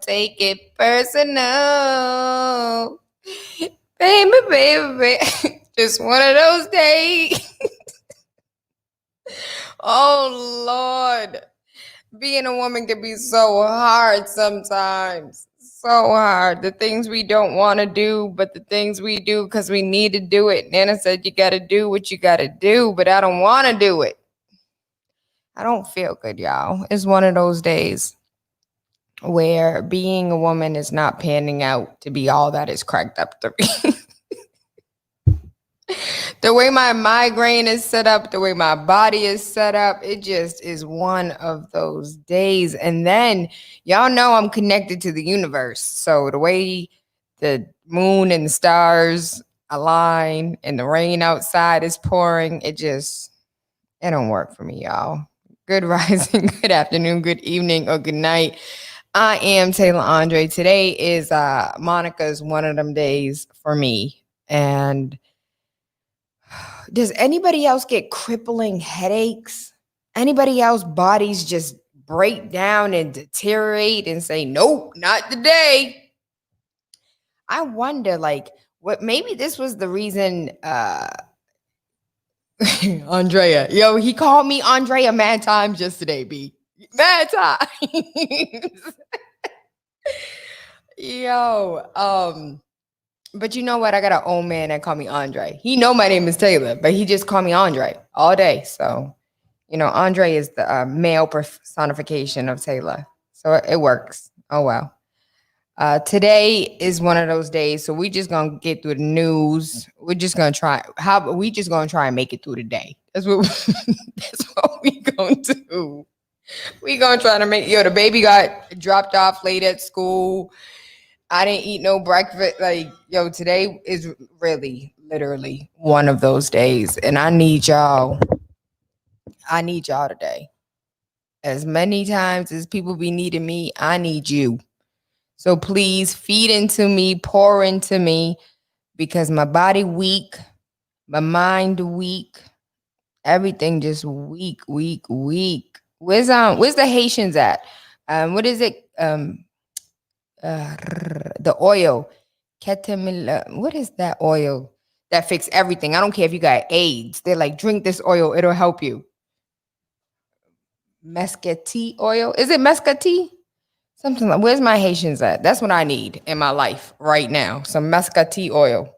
take it personal. Baby, baby, baby. Just one of those days. Oh, Lord. Being a woman can be so hard sometimes. So hard. The things we don't want to do, but the things we do because we need to do it. Nana said you got to do what you got to do, but I don't want to do it. I don't feel good, y'all. It's one of those days where being a woman is not panning out to be all that is cracked up to be. The way my migraine is set up, the way my body is set up, it just is one of those days. And then y'all know I'm connected to the universe. So the way the moon and the stars align and the rain outside is pouring, it don't work for me, y'all. Good rising, good afternoon, good evening, or good night. I am Tayla Andre. Today is Monica's one of them days for me. And does anybody else get crippling headaches? Anybody else bodies just break down and deteriorate and say, nope, not today? I wonder, what maybe this was the reason Andrea. Yo, he called me Andrea mad times yesterday, B. Mad times. Yo, but you know what? I got an old man that call me Andre. He know my name is Tayla, but he just call me Andre all day. So, Andre is the male personification of Tayla. So it works. Oh, well. Today is one of those days. So we just going to get through the news. We're just going to try. We just going to try and make it through the day. That's what we going to do. We going to try to make, the baby got dropped off late at school. I didn't eat no breakfast. Today is really, literally one of those days. And I need y'all. Today. As many times as people be needing me, I need you. So please feed into me, pour into me, because my body weak, my mind weak, everything just weak. Where's the Haitians at? What is it? The oil. What is that oil that fix everything? I don't care if you got AIDS. They're like, drink this oil, it'll help you. Mescati oil. Is it mescati? Something like, where's my Haitians at? That's what I need in my life right now. Some mescati oil.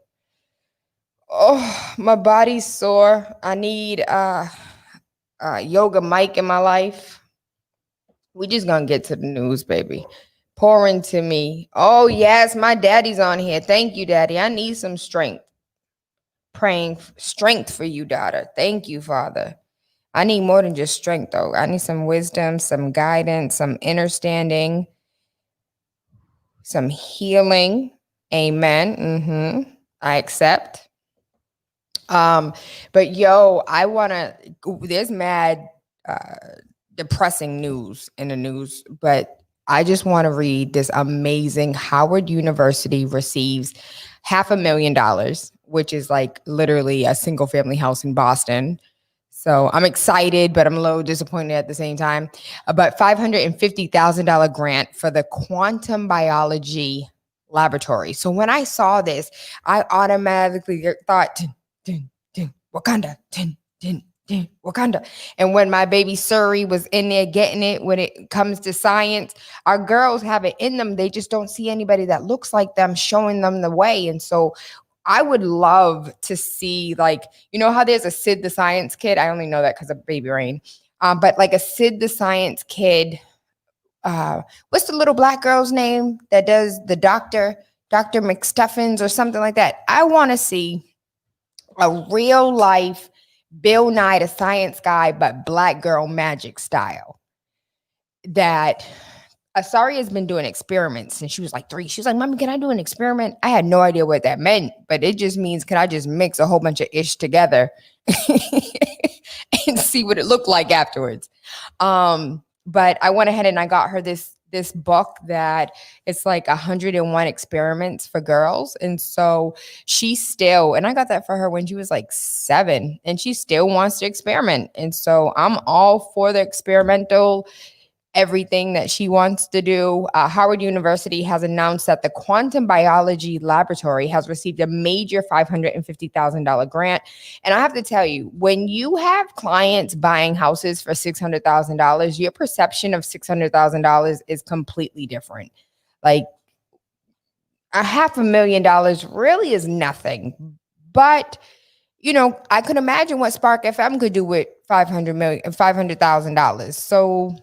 Oh, my body's sore. I need yoga mic in my life. We just gonna get to the news, baby. Pour into me. Oh, yes, my daddy's on here. Thank you, Daddy. I need some strength. Praying strength for you, daughter. Thank you, Father. I need more than just strength, though. I need some wisdom, some guidance, some understanding, some healing. Amen. I accept. But I wanna. There's mad depressing news in the news, but I just want to read this amazing. Howard University receives $500,000, which is like literally a single family house in Boston. So I'm excited, but I'm a little disappointed at the same time. But $550,000 grant for the quantum biology laboratory. So when I saw this, I automatically thought, Wakanda, Wakanda. And when my baby Suri was in there getting it, when it comes to science, our girls have it in them. They just don't see anybody that looks like them showing them the way. And so I would love to see, how there's a Sid the Science Kid. I only know that because of Baby Rain. But like a Sid the Science Kid. What's the little black girl's name that does the Dr. McStuffins or something like that? I want to see a real life Bill Nye the Science Guy, but black girl magic style. That Asari has been doing experiments since she was like 3. She was like, Mommy, can I do an experiment? I had no idea what that meant, but it just means, can I just mix a whole bunch of ish together and see what it looked like afterwards? But I went ahead and I got her this book that it's like 101 experiments for girls. And so she still, and I got that for her when she was like 7, and she still wants to experiment. And so I'm all for the experimental everything that she wants to do. Howard University has announced that the Quantum Biology Laboratory has received a major $550,000 grant. And I have to tell you, when you have clients buying houses for $600,000, your perception of $600,000 is completely different. Like, $500,000 really is nothing. But I could imagine what Spark FM could do with $500,000. So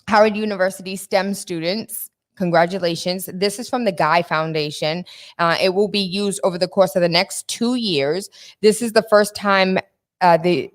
Howard University STEM students, congratulations. This is from the Guy Foundation. It will be used over the course of the next 2 years. This is the first time the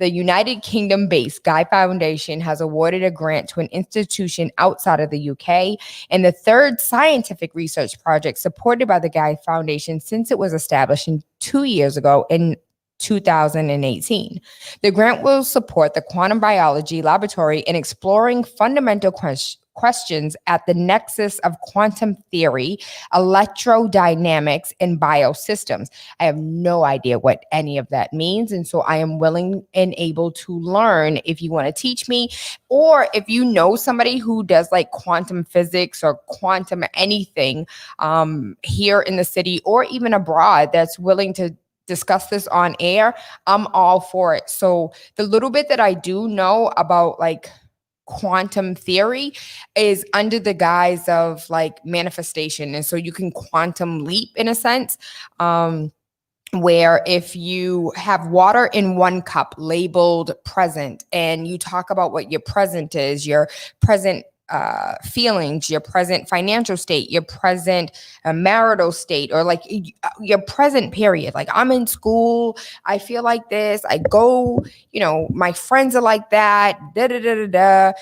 United Kingdom-based Guy Foundation has awarded a grant to an institution outside of the UK, and the third scientific research project supported by the Guy Foundation since it was established 2 years ago in 2018. The grant will support the quantum biology laboratory in exploring fundamental questions at the nexus of quantum theory, electrodynamics, and biosystems. I have no idea what any of that means. And so I am willing and able to learn if you want to teach me, or if you know somebody who does like quantum physics or quantum anything here in the city or even abroad that's willing to discuss this on air, I'm all for it. So the little bit that I do know about like quantum theory is under the guise of like manifestation. And so you can quantum leap in a sense, where if you have water in one cup labeled present and you talk about what your present is, your present feelings, your present financial state, your present marital state, or like your present period. Like, I'm in school, I feel like this, I go, my friends are like that, da da da da da.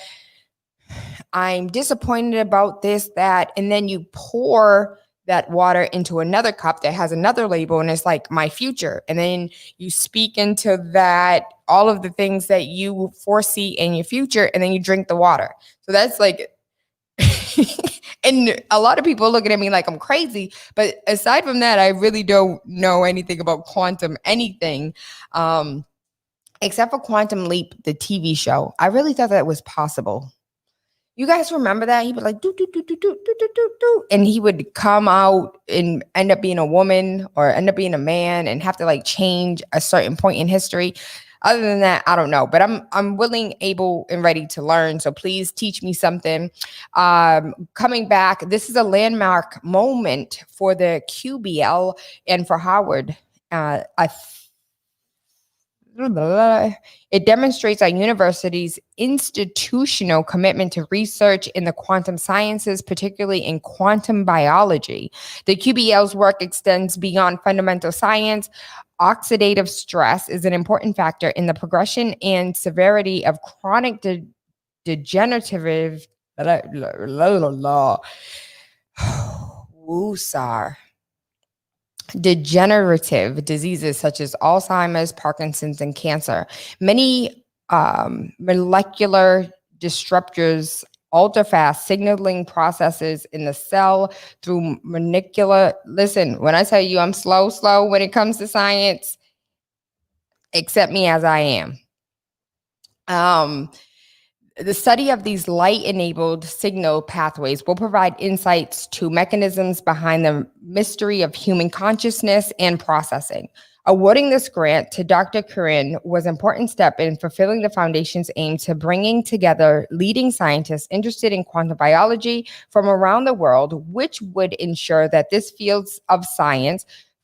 I'm disappointed about this, that, and then you pour that water into another cup that has another label and it's like my future. And then you speak into that, all of the things that you foresee in your future, and then you drink the water. So that's like, and a lot of people looking at me like I'm crazy. But aside from that, I really don't know anything about quantum anything. Except for Quantum Leap, the TV show. I really thought that was possible. You guys remember that? He would like do do do do do do do do do, and he would come out and end up being a woman or end up being a man and have to like change a certain point in history. Other than that, I don't know. But I'm willing, able, and ready to learn. So please teach me something. Coming back, this is a landmark moment for the QBL and for Howard. It demonstrates our university's institutional commitment to research in the quantum sciences, particularly in quantum biology. The QBL's work extends beyond fundamental science. Oxidative stress is an important factor in the progression and severity of chronic degenerative degenerative diseases such as Alzheimer's, Parkinson's, and cancer. Many molecular disruptors alter fast signaling processes in the cell through molecular. Listen, when I tell you I'm slow when it comes to science, accept me as I am. The study of these light-enabled signal pathways will provide insights to mechanisms behind the mystery of human consciousness and processing. Awarding this grant to Dr. Curran was an important step in fulfilling the foundation's aim to bringing together leading scientists interested in quantum biology from around the world, which would ensure that this field of science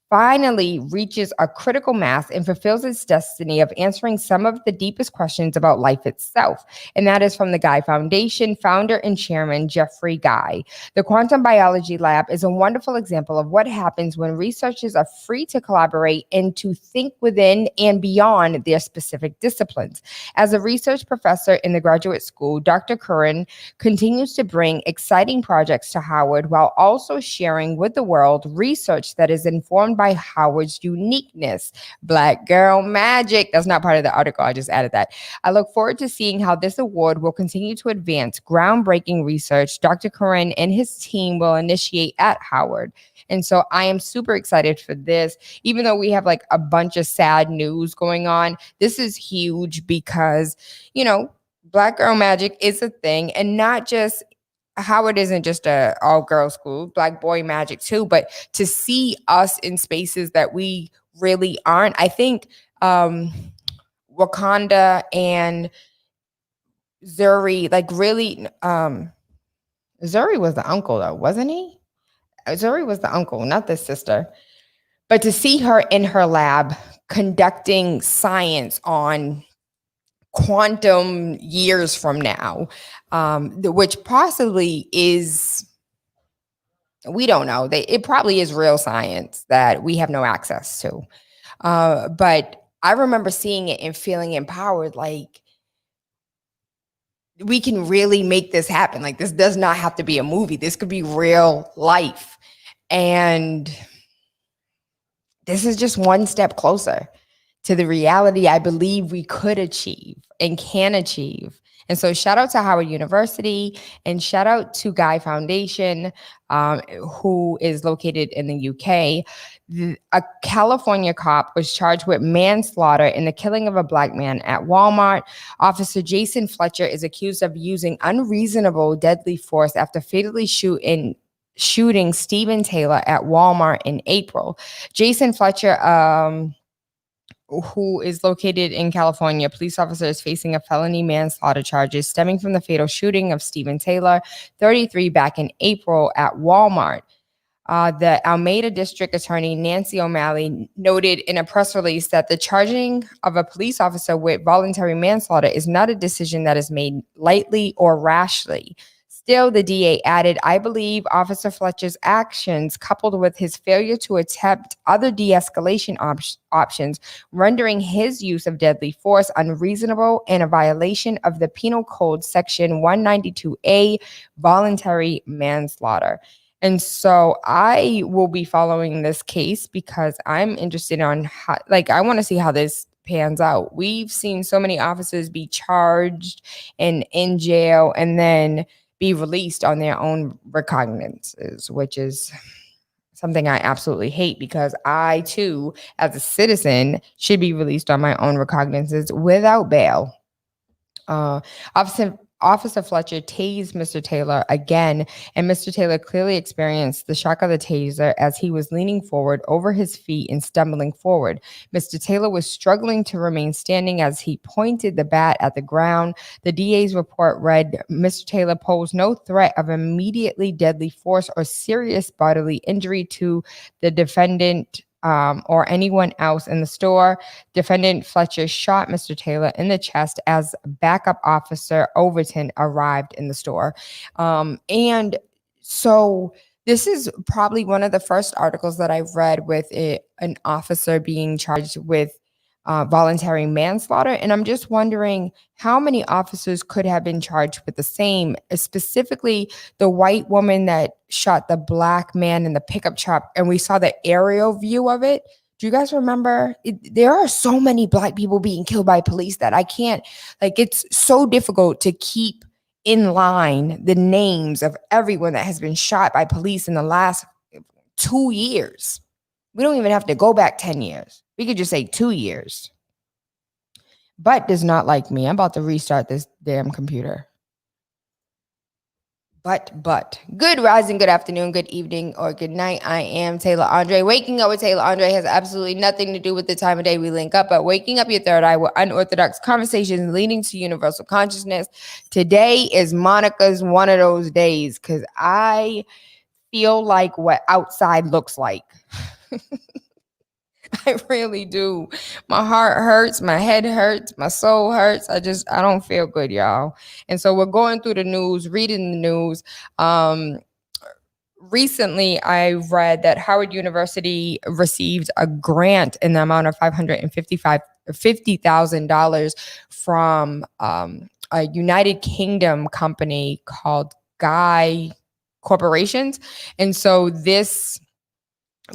finally reaches a critical mass and fulfills its destiny of answering some of the deepest questions about life itself. And that is from the Guy Foundation founder and chairman, Jeffrey Guy. The Quantum Biology Lab is a wonderful example of what happens when researchers are free to collaborate and to think within and beyond their specific disciplines. As a research professor in the graduate school, Dr. Curran continues to bring exciting projects to Howard while also sharing with the world research that is informed by Howard's uniqueness. Black girl magic. That's not part of the article. I just added that. I look forward to seeing how this award will continue to advance groundbreaking research Dr. Curran and his team will initiate at Howard. And so I am super excited for this. Even though we have like a bunch of sad news going on, this is huge because, Black girl magic is a thing, and not just Howard isn't just a all girl school, black boy magic too, but to see us in spaces that we really aren't. I think Wakanda and Zuri, like really, Zuri was the uncle though, wasn't he? Zuri was the uncle, not the sister. But to see her in her lab conducting science on quantum years from now, which possibly is, we don't know. It probably is real science that we have no access to. But I remember seeing it and feeling empowered, like we can really make this happen. Like this does not have to be a movie. This could be real life. And this is just one step closer to the reality I believe we could achieve and can achieve. And so shout out to Howard University and shout out to Guy Foundation, who is located in the UK. A California cop was charged with manslaughter in the killing of a black man at Walmart. Officer Jason Fletcher is accused of using unreasonable deadly force after fatally shooting Stephen Tayla at Walmart in April. Jason Fletcher, who is located in California, police officer is facing a felony manslaughter charges stemming from the fatal shooting of Stephen Tayla, 33, back in April at Walmart. The Alameda District Attorney Nancy O'Malley noted in a press release that the charging of a police officer with voluntary manslaughter is not a decision that is made lightly or rashly. Still, the DA added, I believe Officer Fletcher's actions, coupled with his failure to attempt other de-escalation options, rendering his use of deadly force unreasonable and a violation of the Penal Code Section 192A, voluntary manslaughter. And so I will be following this case because I'm interested on how, like, I want to see how this pans out. We've seen so many officers be charged and in jail and then be released on their own recognizances, which is something I absolutely hate because I too, as a citizen, should be released on my own recognizances without bail. Officer Fletcher tased Mr. Tayla again, and Mr. Tayla clearly experienced the shock of the taser as he was leaning forward over his feet and stumbling forward. Mr. Tayla was struggling to remain standing as he pointed the bat at the ground. The DA's report read, Mr. Tayla posed no threat of immediately deadly force or serious bodily injury to the defendant or anyone else in the store. Defendant Fletcher shot Mr. Tayla in the chest as backup officer Overton arrived in the store. And so this is probably one of the first articles that I've read with an officer being charged with voluntary manslaughter. And I'm just wondering how many officers could have been charged with the same, specifically the white woman that shot the black man in the pickup truck. And we saw the aerial view of it. Do you guys remember? There are so many black people being killed by police that I can't, like, it's so difficult to keep in line the names of everyone that has been shot by police in the last 2 years. We don't even have to go back 10 years. We could just say 2 years. But does not like me. I'm about to restart this damn computer. But. Good rising, good afternoon, good evening, or good night. I am Tayla Andre. Waking up with Tayla Andre has absolutely nothing to do with the time of day we link up, but waking up your third eye with unorthodox conversations leading to universal consciousness. Today is Monica's one of those days because I feel like what outside looks like. I really do. My heart hurts, my head hurts, my soul hurts. I don't feel good, y'all. And so we're going through the news, reading the news. Recently, I read that Howard University received a grant in the amount of $50,000 from a United Kingdom company called Guy Corporations. And so this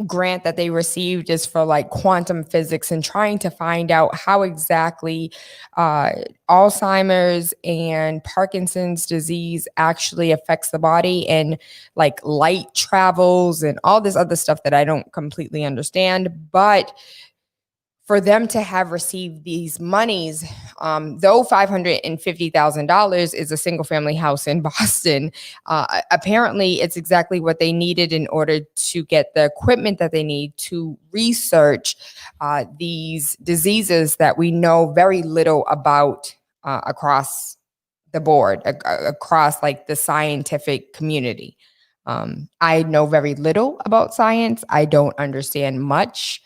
grant that they received is for like quantum physics and trying to find out how exactly Alzheimer's and Parkinson's disease actually affects the body, and like light travels and all this other stuff that I don't completely understand. But for them to have received these monies, though $550,000 is a single family house in Boston, apparently it's exactly what they needed in order to get the equipment that they need to research these diseases that we know very little about across the board, across like the scientific community. I know very little about science. I don't understand much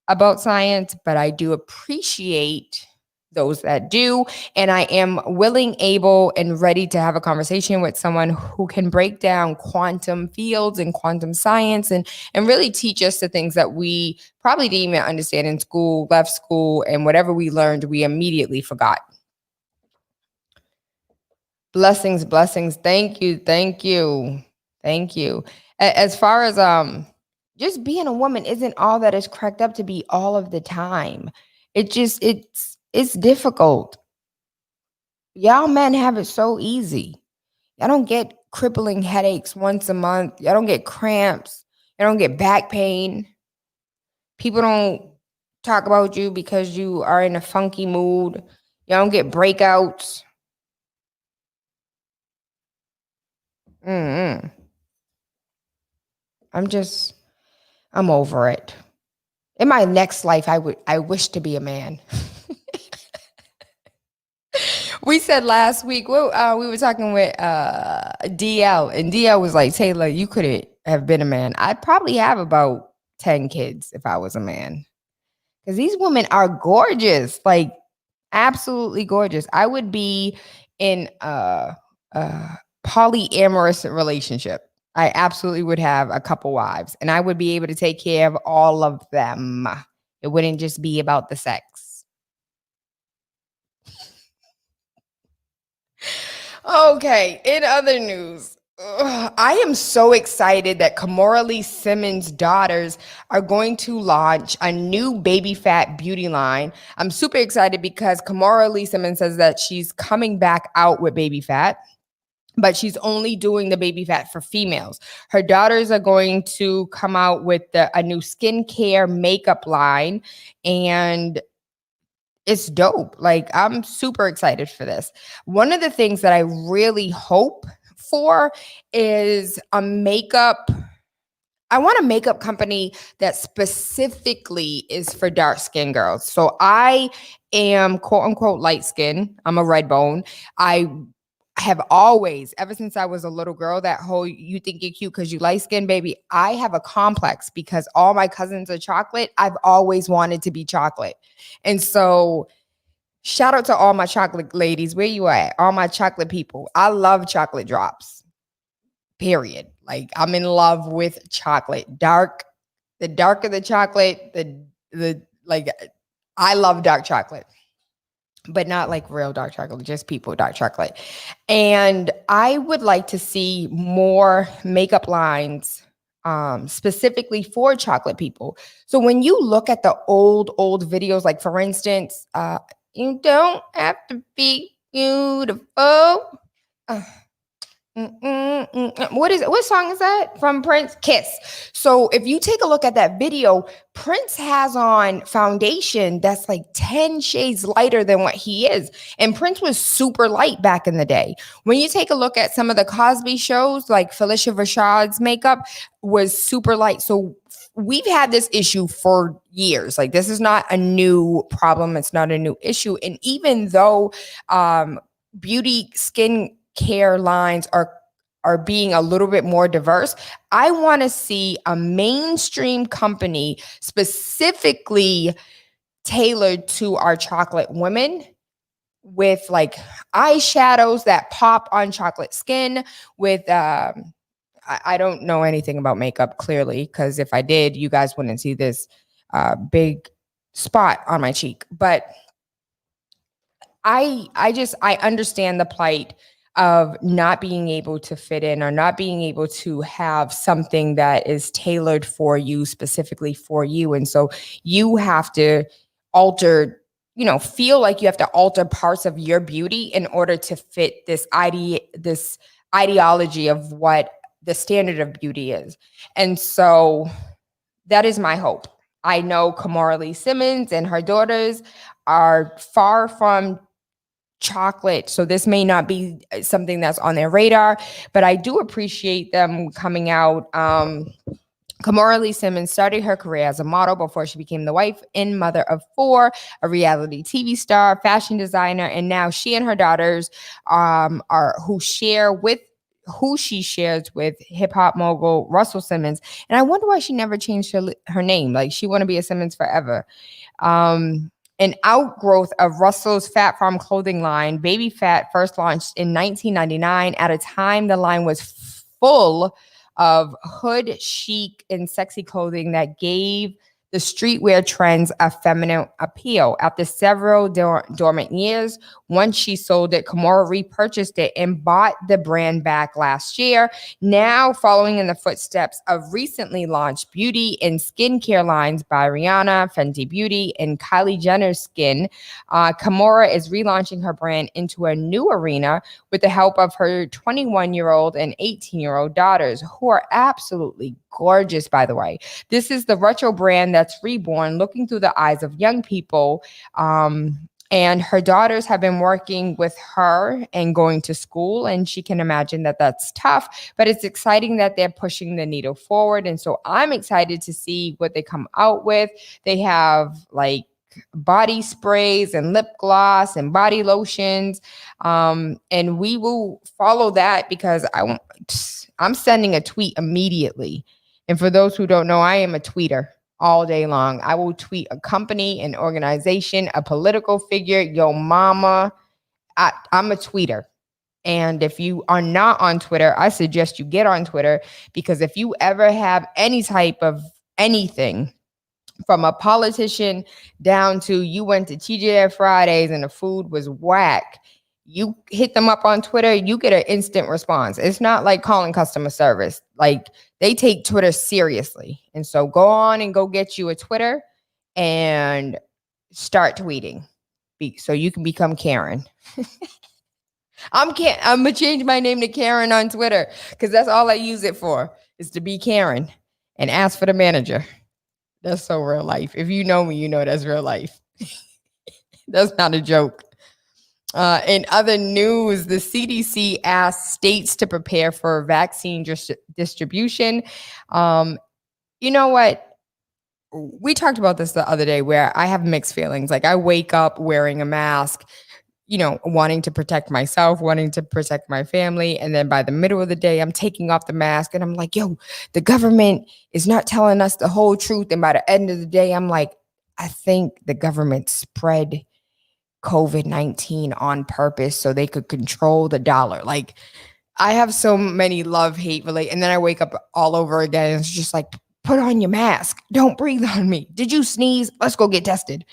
about science, but I do appreciate those that do. And I am willing, able, and ready to have a conversation with someone who can break down quantum fields and quantum science and really teach us the things that we probably didn't even understand in school, left school, and whatever we learned, we immediately forgot. Blessings, blessings. Thank you, thank you, thank you. As far as just being a woman isn't all that it's cracked up to be all of the time. It's difficult. Y'all men have it so easy. Y'all don't get crippling headaches once a month. Y'all don't get cramps. Y'all don't get back pain. People don't talk about you because you are in a funky mood. Y'all don't get breakouts. Mm-mm. I'm over it. In my next life, I wish to be a man. We said last week, well, we were talking with DL, and DL was like, Tayla, you couldn't have been a man. I'd probably have about 10 kids if I was a man. Because these women are gorgeous, like absolutely gorgeous. I would be in a polyamorous relationship. I absolutely would have a couple wives, and I would be able to take care of all of them. It wouldn't just be about the sex. Okay, in other news, I am so excited that Kamora Lee Simmons' daughters are going to launch a new baby fat beauty line. I'm super excited because Kamora Lee Simmons says that she's coming back out with baby fat, but she's only doing the baby fat for females. Her daughters are going to come out with a new skincare makeup line, and it's dope. Like, I'm super excited for this. One of the things that I really hope for is a makeup. I want a makeup company that specifically is for dark skinned girls. So I am quote unquote light skin. I'm a red bone. I have always, ever since I was a little girl, that whole you think you're cute because you light skin, baby. I have a complex because all my cousins are chocolate. I've always wanted to be chocolate. And so shout out to all my chocolate ladies. Where you at? All my chocolate people. I love chocolate drops. Period. Like, I'm in love with chocolate. The darker the chocolate, the like I love dark chocolate. But not like real dark chocolate, just people dark chocolate. And I would like to see more makeup lines specifically for chocolate people. So when you look at the old videos, like for instance, you don't have to be beautiful. What song is that from Prince? Kiss. So if you take a look at that video, Prince has on foundation that's like 10 shades lighter than what he is. And Prince was super light back in the day. When you take a look at some of the Cosby shows, like Felicia Rashad's makeup was super light. So we've had this issue for years. Like, this is not a new problem. It's not a new issue. And even though beauty skin care lines are being a little bit more diverse, I want to see a mainstream company specifically tailored to our chocolate women, with like eyeshadows that pop on chocolate skin, with I don't know anything about makeup, clearly, because if I did, you guys wouldn't see this big spot on my cheek. But I understand the plight of not being able to fit in, or not being able to have something that is tailored for you, specifically for you. And so you have to alter, feel like you have to alter parts of your beauty in order to fit this ideology of what the standard of beauty is. And so that is my hope. I know Kamora Lee Simmons and her daughters are far from chocolate. So this may not be something that's on their radar, but I do appreciate them coming out. Kamora Lee Simmons started her career as a model before she became the wife and mother of four, a reality TV star, fashion designer, and now she and her daughters are who she shares with hip hop mogul Russell Simmons. And I wonder why she never changed her name. Like she want to be a Simmons forever. An outgrowth of Russell's Fat Farm clothing line, Baby Fat first launched in 1999. At a time, the line was full of hood, chic, and sexy clothing that gave the streetwear trends a feminine appeal. After several dormant years, once she sold it, Kamora repurchased it and bought the brand back last year. Now, following in the footsteps of recently launched beauty and skincare lines by Rihanna, Fenty Beauty, and Kylie Jenner's Skin, Kamora is relaunching her brand into a new arena with the help of her 21-year-old and 18-year-old daughters, who are absolutely gorgeous, by the way. This is the retro brand that's reborn, looking through the eyes of young people. And her daughters have been working with her and going to school, and she can imagine that that's tough, but it's exciting that they're pushing the needle forward. And so I'm excited to see what they come out with. They have like body sprays and lip gloss and body lotions. And we will follow that because I'm sending a tweet immediately. And for those who don't know, I am a tweeter all day long. I will tweet a company, an organization, a political figure, your mama. I'm a tweeter. And if you are not on Twitter, I suggest you get on Twitter, because if you ever have any type of anything, from a politician down to you went to TGI Fridays and the food was whack, you hit them up on Twitter, you get an instant response. It's not like calling customer service. Like they take Twitter seriously. And so go on and go get you a Twitter and start tweeting so you can become Karen. I'm gonna change my name to Karen on Twitter because that's all I use it for, is to be Karen and ask for the manager. That's so real life. If you know me, you know that's real life. That's not a joke. In other news, the CDC asked states to prepare for vaccine distribution. You know what? We talked about this the other day where I have mixed feelings. Like I wake up wearing a mask, wanting to protect myself, wanting to protect my family. And then by the middle of the day, I'm taking off the mask and I'm like, yo, the government is not telling us the whole truth. And by the end of the day, I'm like, I think the government spread COVID-19 on purpose so they could control the dollar. Like I have so many love-hate and then I wake up all over again. And it's just like, put on your mask. Don't breathe on me. Did you sneeze? Let's go get tested.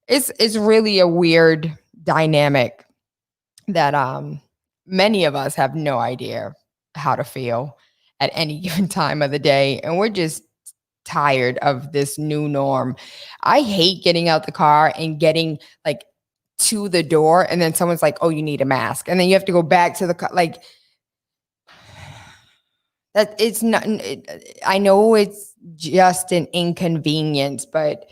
It's really a weird dynamic that many of us have no idea how to feel at any given time of the day, and we're just tired of this new norm. I hate getting out the car and getting like to the door and then someone's like, oh, you need a mask, and then you have to go back to the car. Like that, it's not, I know it's just an inconvenience, but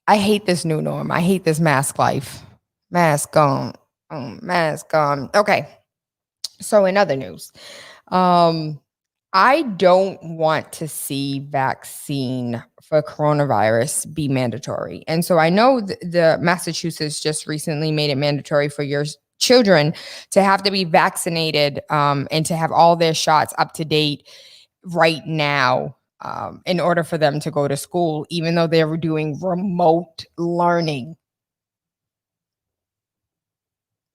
I hate this new norm. I hate this mask life. Mask on. Mask on. Okay. So in other news, I don't want to see vaccine for coronavirus be mandatory. And so I know the Massachusetts just recently made it mandatory for your children to have to be vaccinated and to have all their shots up to date right now. In order for them to go to school, even though they were doing remote learning.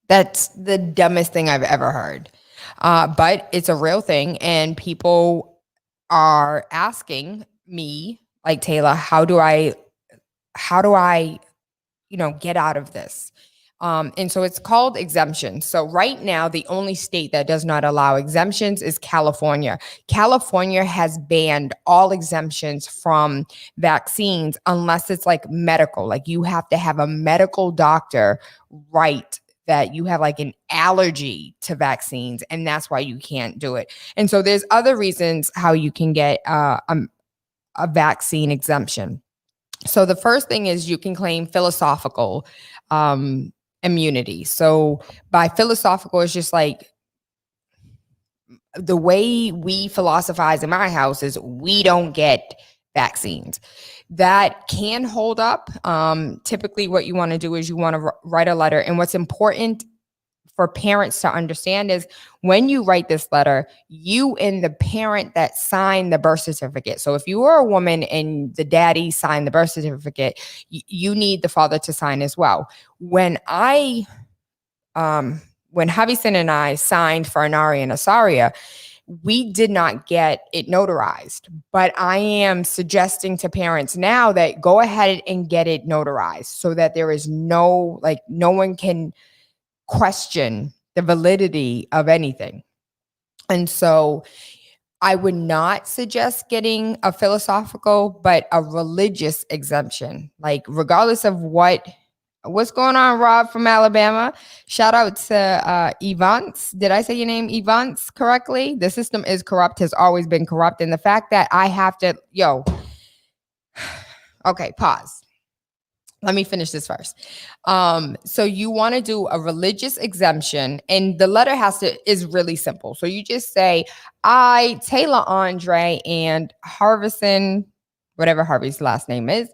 That's the dumbest thing I've ever heard. But it's a real thing. And people are asking me, like, Tayla, how do I, get out of this? And so it's called exemptions. So right now, the only state that does not allow exemptions is California. California has banned all exemptions from vaccines unless it's like medical. Like you have to have a medical doctor write that you have like an allergy to vaccines, and that's why you can't do it. And so there's other reasons how you can get a vaccine exemption. So the first thing is you can claim philosophical immunity. So by philosophical, it's just like the way we philosophize in my house is we don't get vaccines. That can hold up. Typically, what you want to do is you want to write a letter. And what's important for parents to understand is when you write this letter, you and the parent that signed the birth certificate. So if you are a woman and the daddy signed the birth certificate, you need the father to sign as well. When Javison and I signed for Anari and Asaria, we did not get it notarized, but I am suggesting to parents now that go ahead and get it notarized so that there is no one can question the validity of anything. And so I would not suggest getting a philosophical, but a religious exemption, like regardless of what's going on, Rob from Alabama. Shout out to Evance. Did I say your name, Evance, correctly? The system is corrupt, has always been corrupt. And the fact that I have to, okay, pause. Let me finish this first. So you want to do a religious exemption, and the letter is really simple. So you just say, I, Tayla Andre, and Harvison, whatever Harvey's last name is,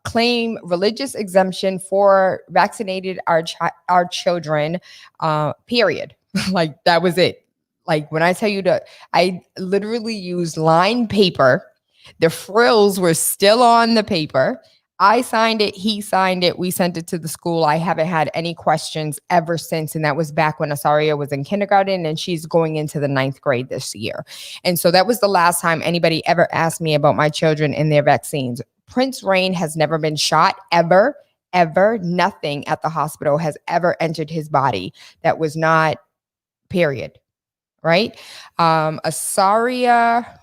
claim religious exemption for vaccinated our children, period. Like that was it. Like when I tell you I literally used lined paper. The frills were still on the paper. I signed it. He signed it. We sent it to the school. I haven't had any questions ever since. And that was back when Asaria was in kindergarten and she's going into the 9th grade this year. And so that was the last time anybody ever asked me about my children and their vaccines. Prince Rain has never been shot ever. Nothing at the hospital has ever entered his body that was not, period. Right? Asaria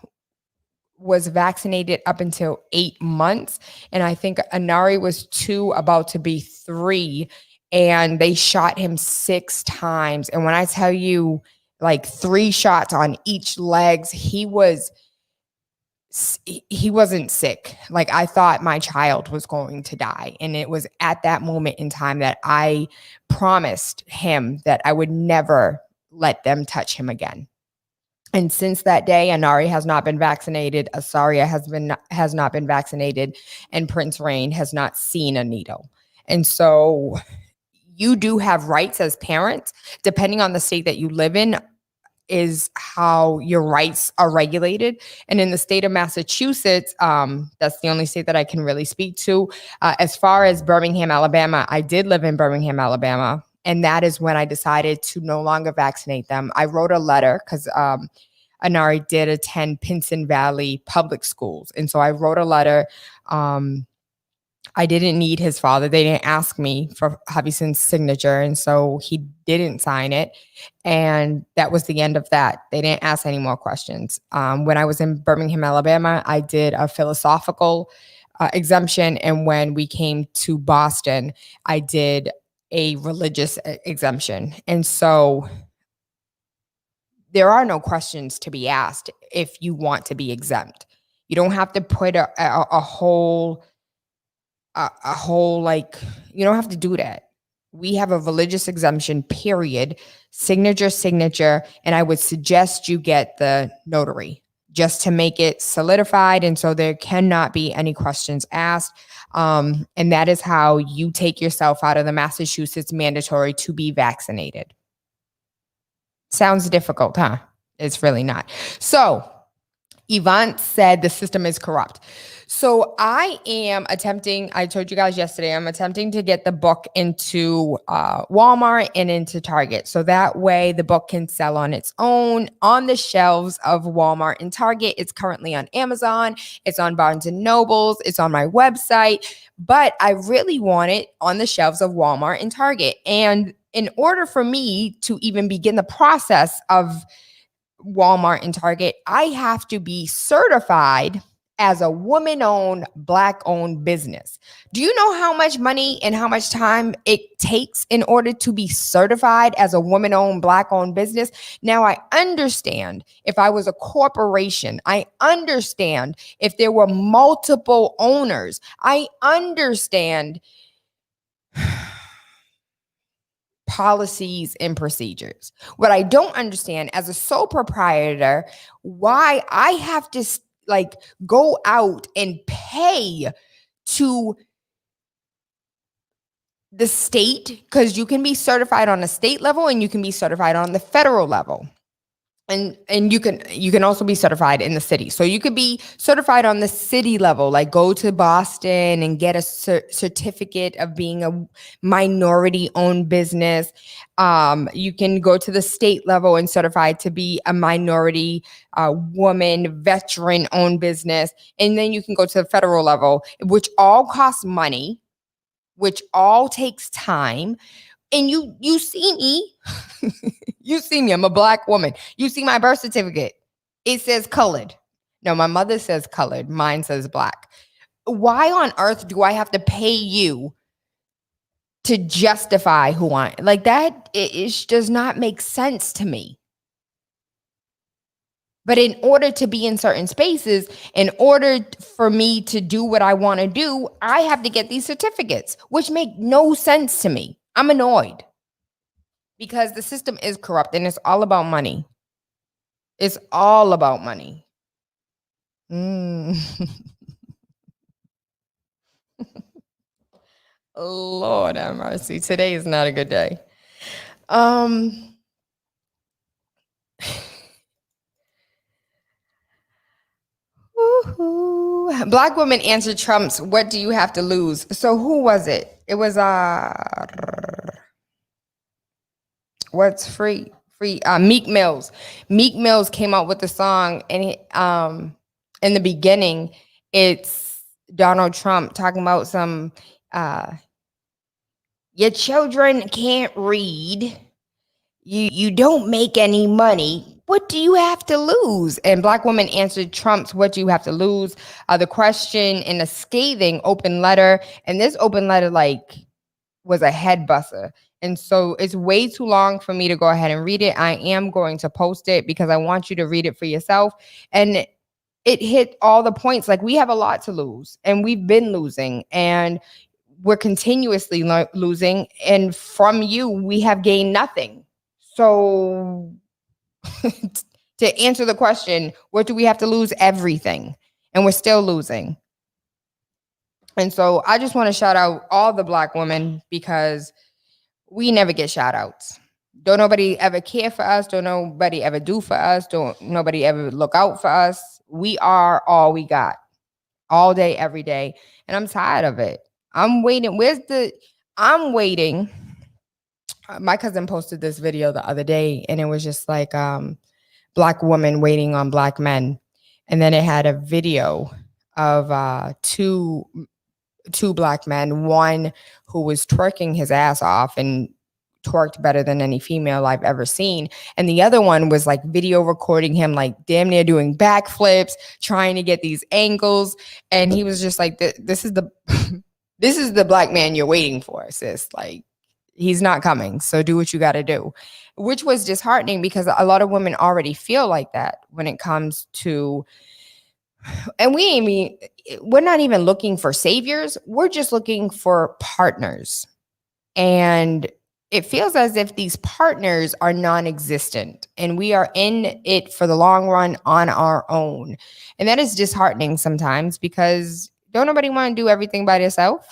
was vaccinated up until 8 months. And I think Anari was 2, about to be 3. And they shot him 6 times. And when I tell you, like 3 shots on each legs, he wasn't sick. Like I thought my child was going to die. And it was at that moment in time that I promised him that I would never let them touch him again. And since that day, Anari has not been vaccinated, Asaria has not been vaccinated, and Prince Rain has not seen a needle. And so you do have rights as parents, depending on the state that you live in, is how your rights are regulated. And in the state of Massachusetts, that's the only state that I can really speak to. As far as Birmingham, Alabama, I did live in Birmingham, Alabama. And that is when I decided to no longer vaccinate them. I wrote a letter because Anari did attend Pinson Valley Public Schools. And so I wrote a letter. I didn't need his father. They didn't ask me for Javison's signature. And so he didn't sign it. And that was the end of that. They didn't ask any more questions. When I was in Birmingham, Alabama, I did a philosophical exemption. And when we came to Boston, I did a religious exemption. And so there are no questions to be asked if you want to be exempt. You don't have to put a whole like, you don't have to do that. We have a religious exemption, period. Signature. And I would suggest you get the notary just to make it solidified. And so there cannot be any questions asked. And that is how you take yourself out of the Massachusetts mandatory to be vaccinated. Sounds difficult, huh? It's really not. So Yvonne said the system is corrupt. So I told you guys yesterday, I'm attempting to get the book into Walmart and into Target. So that way the book can sell on its own on the shelves of Walmart and Target. It's currently on Amazon. It's on Barnes and Nobles. It's on my website. But I really want it on the shelves of Walmart and Target. And in order for me to even begin the process of Walmart and Target, I have to be certified as a woman-owned, Black-owned business. Do you know how much money and how much time it takes in order to be certified as a woman-owned, Black-owned business? Now, I understand if I was a corporation. I understand if there were multiple owners. I understand policies and procedures. What I don't understand as a sole proprietor, why I have to like go out and pay to the state, because you can be certified on a state level and you can be certified on the federal level. And you can also be certified in the city. So you could be certified on the city level, like go to Boston and get a certificate of being a minority owned business. You can go to the state level and certify to be a minority woman veteran owned business. And then you can go to the federal level, which all costs money, which all takes time. And you see me, you see me, I'm a Black woman. You see my birth certificate. It says colored. No, my mother says colored. Mine says Black. Why on earth do I have to pay you to justify who I am? Like that, it does not make sense to me. But in order to be in certain spaces, in order for me to do what I want to do, I have to get these certificates, which make no sense to me. I'm annoyed because the system is corrupt and it's all about money. It's all about money. Lord have mercy. Today is not a good day. Black woman answered Trump's "What do you have to lose?" So who was it? It was what's free Meek Mills. Meek Mills came out with the song, and in the beginning, it's Donald Trump talking about some your children can't read. You don't make any money. What do you have to lose? And Black woman answered Trump's "What do you have to lose?" The question in a scathing open letter. And this open letter was a head buster. And so it's way too long for me to go ahead and read it. I am going to post it because I want you to read it for yourself. And it hit all the points. Like, we have a lot to lose, and we've been losing, and we're continuously losing. And from you, we have gained nothing. So to answer the question, what do we have to lose? Everything. And we're still losing. And so I just want to shout out all the Black women, because we never get shout outs. Don't nobody ever care for us. Don't nobody ever do for us. Don't nobody ever look out for us. We are all we got, all day, every day. And I'm tired of it. I'm waiting. I'm waiting. My cousin posted this video the other day, and it was just like Black woman waiting on Black men. And then it had a video of two Black men, one who was twerking his ass off and twerked better than any female I've ever seen. And the other one was like video recording him, like damn near doing backflips, trying to get these angles. And he was just like, this is the this is the Black man you're waiting for, sis. Like, he's not coming. So do what you got to do, which was disheartening, because a lot of women already feel like that when it comes to, and we're not even looking for saviors. We're just looking for partners. And it feels as if these partners are non-existent, and we are in it for the long run on our own. And that is disheartening sometimes, because don't nobody want to do everything by themselves.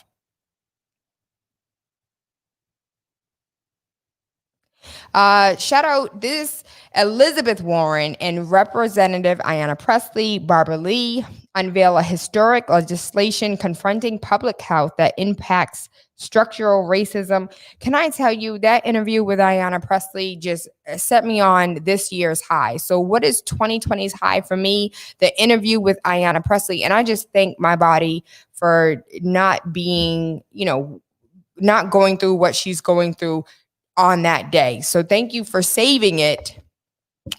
Shout out this Elizabeth Warren and Representative Ayanna Pressley, Barbara Lee unveil a historic legislation confronting public health that impacts structural racism. Can I tell you, that interview with Ayanna Pressley just set me on this year's high. So what is 2020's high for me? The interview with Ayanna Pressley. And I just thank my body for not being, not going through what she's going through on that day. So thank you for saving it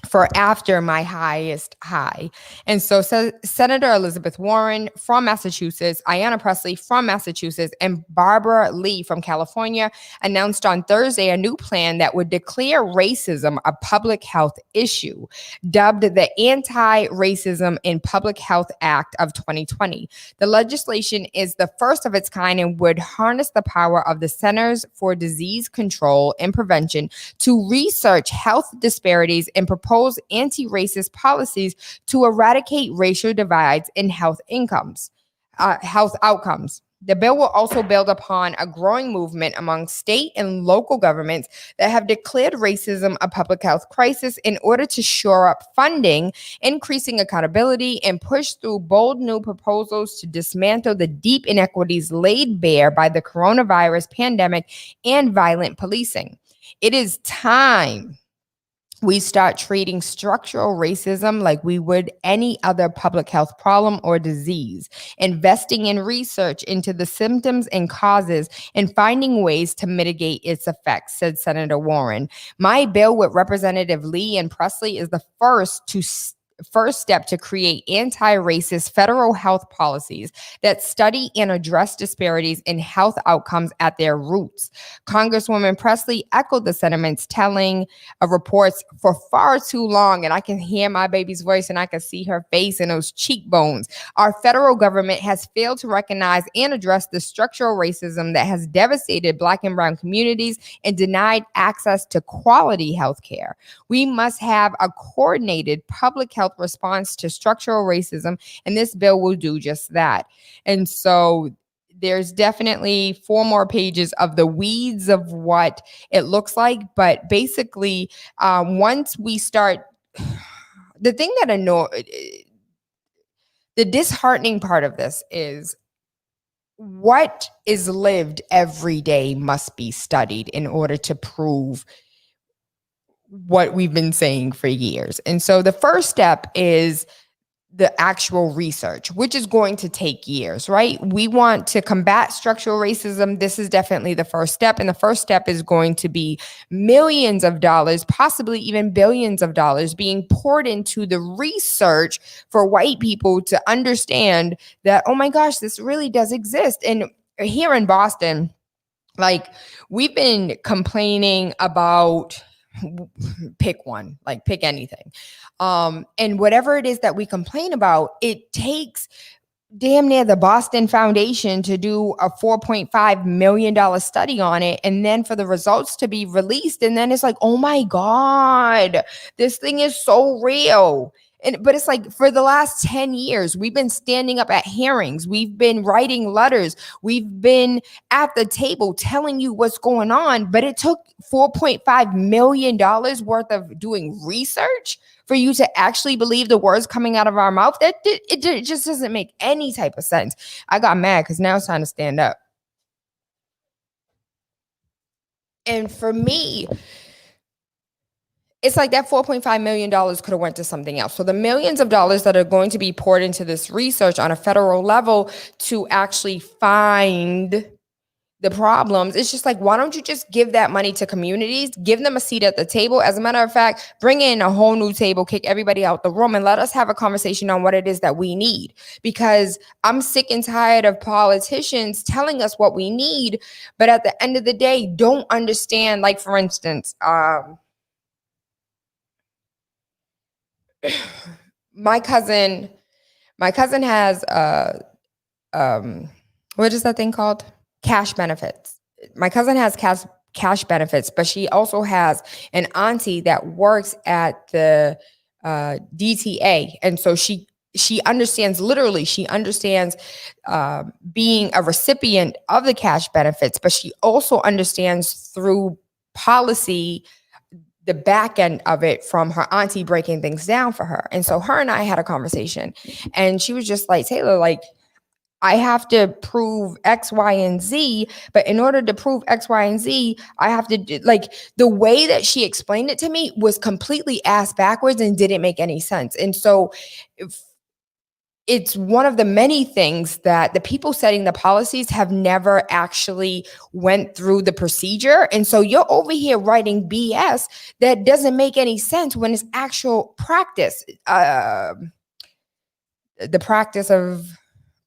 for after my highest high. And so, Senator Elizabeth Warren from Massachusetts, Ayanna Pressley from Massachusetts, and Barbara Lee from California announced on Thursday a new plan that would declare racism a public health issue, dubbed the Anti-Racism in Public Health Act of 2020. The legislation is the first of its kind and would harness the power of the Centers for Disease Control and Prevention to research health disparities and propose anti-racist policies to eradicate racial divides in health outcomes. The bill will also build upon a growing movement among state and local governments that have declared racism a public health crisis in order to shore up funding, increasing accountability, and push through bold new proposals to dismantle the deep inequities laid bare by the coronavirus pandemic and violent policing. It is time we start treating structural racism like we would any other public health problem or disease, investing in research into the symptoms and causes and finding ways to mitigate its effects, said Senator Warren. My bill with Representative Lee and Pressley is the first step to create anti-racist federal health policies that study and address disparities in health outcomes at their roots. Congresswoman Pressley echoed the sentiments, telling reports for far too long, and I can hear my baby's voice and I can see her face and those cheekbones. Our federal government has failed to recognize and address the structural racism that has devastated Black and Brown communities and denied access to quality health care. We must have a coordinated public health response to structural racism, and this bill will do just that. And so there's definitely 4 more pages of the weeds of what it looks like, but basically, once we start, the thing that the disheartening part of this is what is lived every day must be studied in order to prove what we've been saying for years. And so the first step is the actual research, which is going to take years, right? We want to combat structural racism. This is definitely the first step. And the first step is going to be millions of dollars, possibly even billions of dollars being poured into the research for white people to understand that, oh my gosh, this really does exist. And here in Boston, like, we've been complaining about, pick one, like pick anything. And whatever it is that we complain about, it takes damn near the Boston Foundation to do a $4.5 million study on it. And then for the results to be released. And then it's like, oh my God, this thing is so real. But it's like, for the last 10 years, we've been standing up at hearings. We've been writing letters. We've been at the table telling you what's going on. But it took $4.5 million worth of doing research for you to actually believe the words coming out of our mouth. It just doesn't make any type of sense. I got mad because now it's time to stand up. And for me, it's like that $4.5 million could have went to something else. So the millions of dollars that are going to be poured into this research on a federal level to actually find the problems, it's just like, why don't you just give that money to communities, give them a seat at the table? As a matter of fact, bring in a whole new table, kick everybody out the room, and let us have a conversation on what it is that we need. Because I'm sick and tired of politicians telling us what we need, but at the end of the day, don't understand. Like, for instance, my cousin has what is that thing called? Cash benefits. My cousin has cash benefits, but she also has an auntie that works at the DTA, and so she understands, literally, she understands being a recipient of the cash benefits, but she also understands through policy the back end of it from her auntie breaking things down for her. And so her and I had a conversation, and she was just like, Taylor, like, I have to prove X, Y, and Z, but in order to prove X, Y, and Z, I have to do, like, the way that she explained it to me was completely ass backwards and didn't make any sense. And so it's one of the many things that the people setting the policies have never actually went through the procedure. And so you're over here writing BS that doesn't make any sense when it's actual practice. The practice of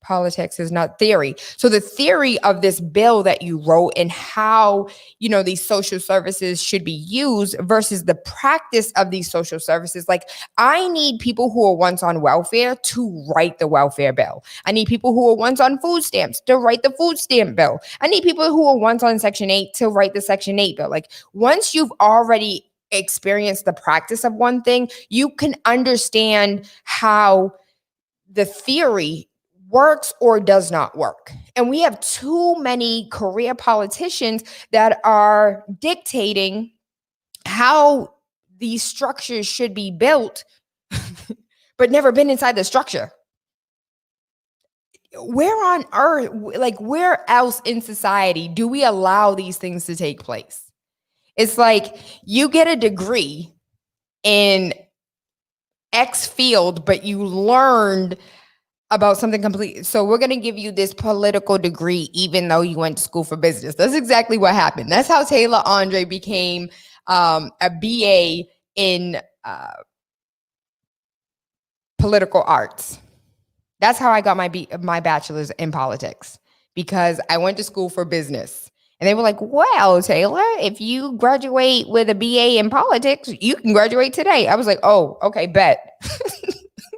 politics is not theory. So the theory of this bill that you wrote and how, these social services should be used versus the practice of these social services. Like, I need people who are once on welfare to write the welfare bill. I need people who are once on food stamps to write the food stamp bill. I need people who are once on Section 8 to write the Section 8 bill. Like, once you've already experienced the practice of one thing, you can understand how the theory works or does not work. And we have too many career politicians that are dictating how these structures should be built, but never been inside the structure. Where on earth, like, where else in society do we allow these things to take place? It's like you get a degree in X field, but you learned about something completely. So we're going to give you this political degree, even though you went to school for business. That's exactly what happened. That's how Tayla Andre became a BA in political arts. That's how I got my bachelor's in politics, because I went to school for business. And they were like, well, Tayla, if you graduate with a BA in politics, you can graduate today. I was like, oh, okay, bet.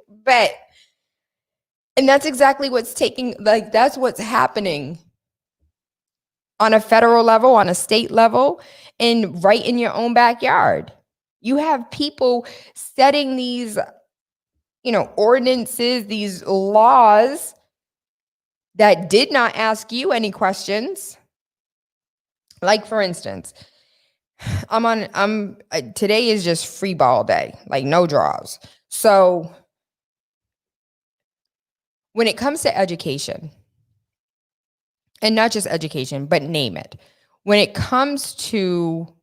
Bet. And that's exactly that's what's happening on a federal level, on a state level, and right in your own backyard. You have people setting these, ordinances, these laws that did not ask you any questions. Like, for instance, today is just free ball day, like no draws. So when it comes to education, and not just education, but name it, when it comes to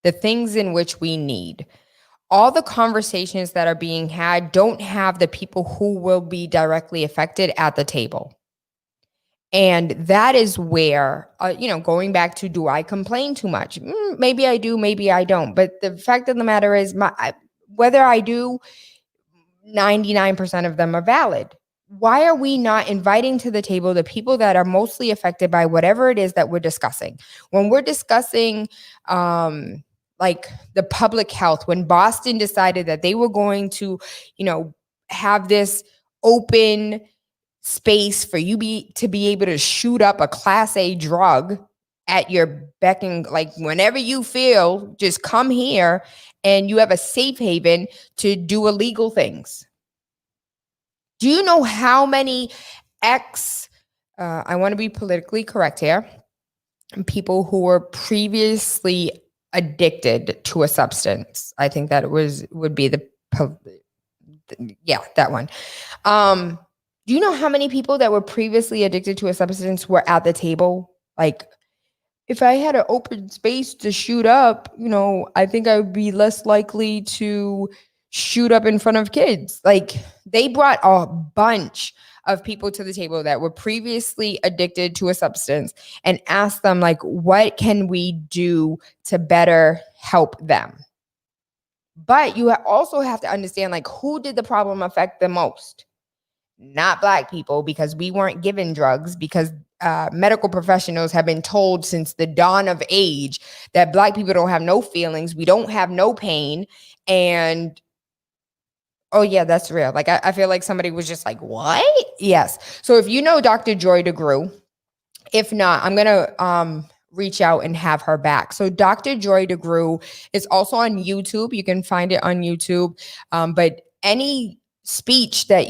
the things in which we need, all the conversations that are being had don't have the people who will be directly affected at the table. And that is where, going back to, do I complain too much? Maybe I do, maybe I don't. But the fact of the matter is, whether I do, 99% of them are valid. Why are we not inviting to the table the people that are mostly affected by whatever it is that we're discussing? When we're discussing, like the public health, when Boston decided that they were going to, have this open space for you to be able to shoot up a Class A drug at your beck and, like, whenever you feel, just come here, and you have a safe haven to do illegal things. Do you know how many I want to be politically correct here, people who were previously addicted to a substance? I think that would be that one. Do you know how many people that were previously addicted to a substance were at the table? Like, if I had an open space to shoot up, I think I would be less likely to shoot up in front of kids. Like, they brought a bunch of people to the table that were previously addicted to a substance and asked them, like, what can we do to better help them? But you also have to understand, like, who did the problem affect the most? Not Black people, because we weren't given drugs, because medical professionals have been told since the dawn of age that Black people don't have no feelings, we don't have no pain, and oh yeah, that's real. Like, I feel like somebody was just like, what? Yes. So if you know Dr. Joy DeGruy, if not, I'm gonna reach out and have her back. So Dr. Joy DeGruy is also on YouTube. You can find it on YouTube. But any speech that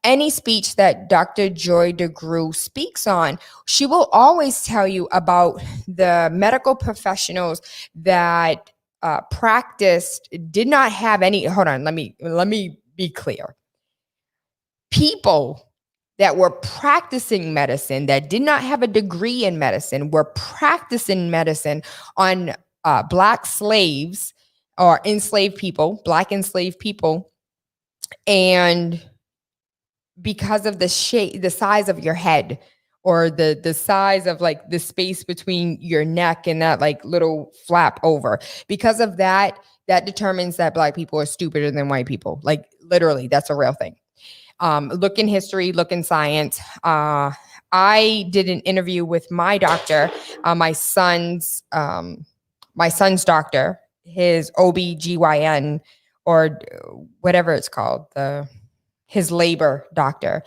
any speech that Dr. Joy DeGruy speaks on, she will always tell you about the medical professionals that did not have any. Hold on, let me be clear. People that were practicing medicine, that did not have a degree in medicine, were practicing medicine on Black slaves or enslaved people, Black enslaved people, And because of the shape, the size of your head, or the size of like the space between your neck and that like little flap over, because of that, that determines that Black people are stupider than white people. Like literally, that's a real thing. Look in history, look in science. I did an interview with my doctor, my son's doctor, his OBGYN, or whatever it's called, his labor doctor.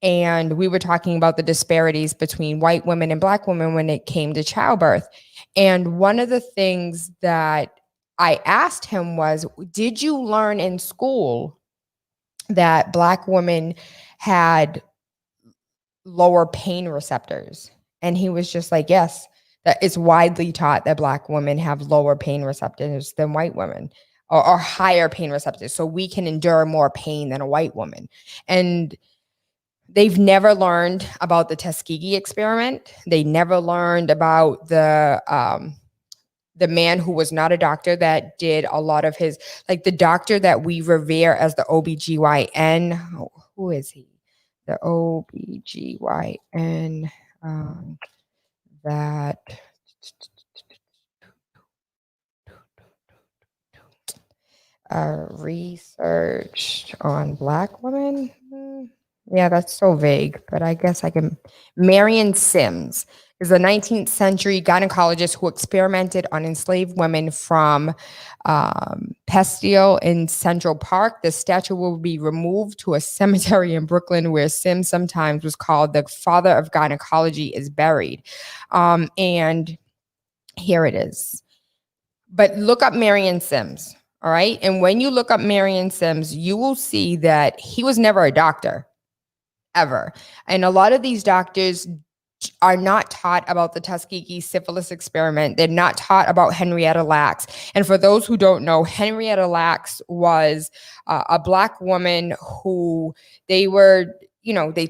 And we were talking about the disparities between white women and Black women when it came to childbirth. And one of the things that I asked him was, did you learn in school that Black women had lower pain receptors? And he was just like, yes, that it's widely taught that Black women have lower pain receptors than white women, or higher pain receptors. So we can endure more pain than a white woman. And they've never learned about the Tuskegee experiment. They never learned about the man who was not a doctor that did a lot of his, like the doctor that we revere as the OBGYN. Who is he? The OBGYN that researched on Black women. Yeah, that's so vague, but I guess I can. Marion Sims is a 19th century gynecologist who experimented on enslaved women from Pestille in Central Park. The statue will be removed to a cemetery in Brooklyn, where Sims sometimes was called the father of gynecology is buried. And here it is. But look up Marion Sims, all right? And when you look up Marion Sims, you will see that he was never a doctor, ever. And a lot of these doctors are not taught about the Tuskegee syphilis experiment. They're not taught about Henrietta Lacks. And for those who don't know, Henrietta Lacks was a Black woman who they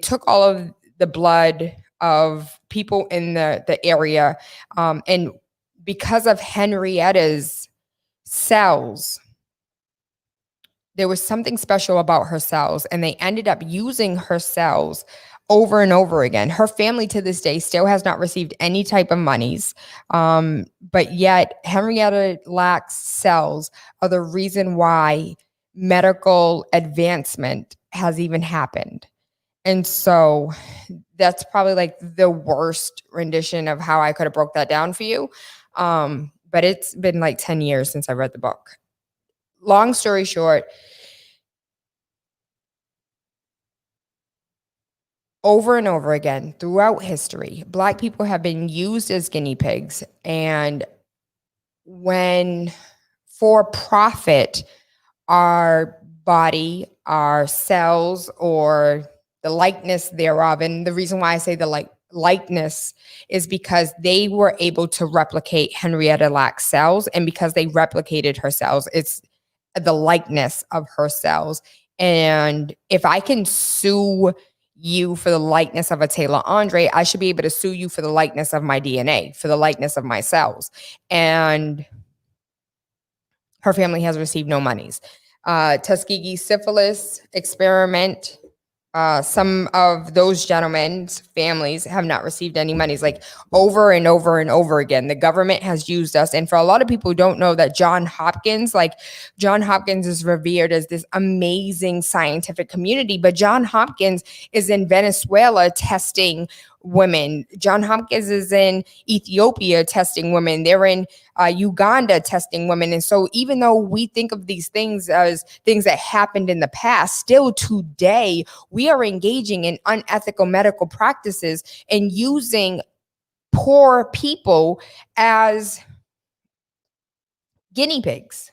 took all of the blood of people in the area. And because of Henrietta's cells, there was something special about her cells, and they ended up using her cells over and over again. Her family to this day still has not received any type of monies. But yet Henrietta Lacks cells are the reason why medical advancement has even happened. And so that's probably like the worst rendition of how I could have broke that down for you. But it's been like 10 years since I read the book. Long story short, over and over again throughout history, Black people have been used as guinea pigs. And when for profit, our body, our cells, or the likeness thereof, and the reason why I say the likeness is because they were able to replicate Henrietta Lacks cells, and because they replicated her cells, it's the likeness of her cells. And if I can sue you for the likeness of a Tayla Andre, I should be able to sue you for the likeness of my DNA, for the likeness of my cells. And her family has received no monies. Tuskegee syphilis experiment, some of those gentlemen's families have not received any monies, like over and over and over again. The government has used us. And for a lot of people who don't know that John Hopkins is revered as this amazing scientific community, but John Hopkins is in Venezuela testing women. John Hopkins is in Ethiopia testing women. They're in Uganda testing women. And so even though we think of these things as things that happened in the past, still today, we are engaging in unethical medical practices and using poor people as guinea pigs.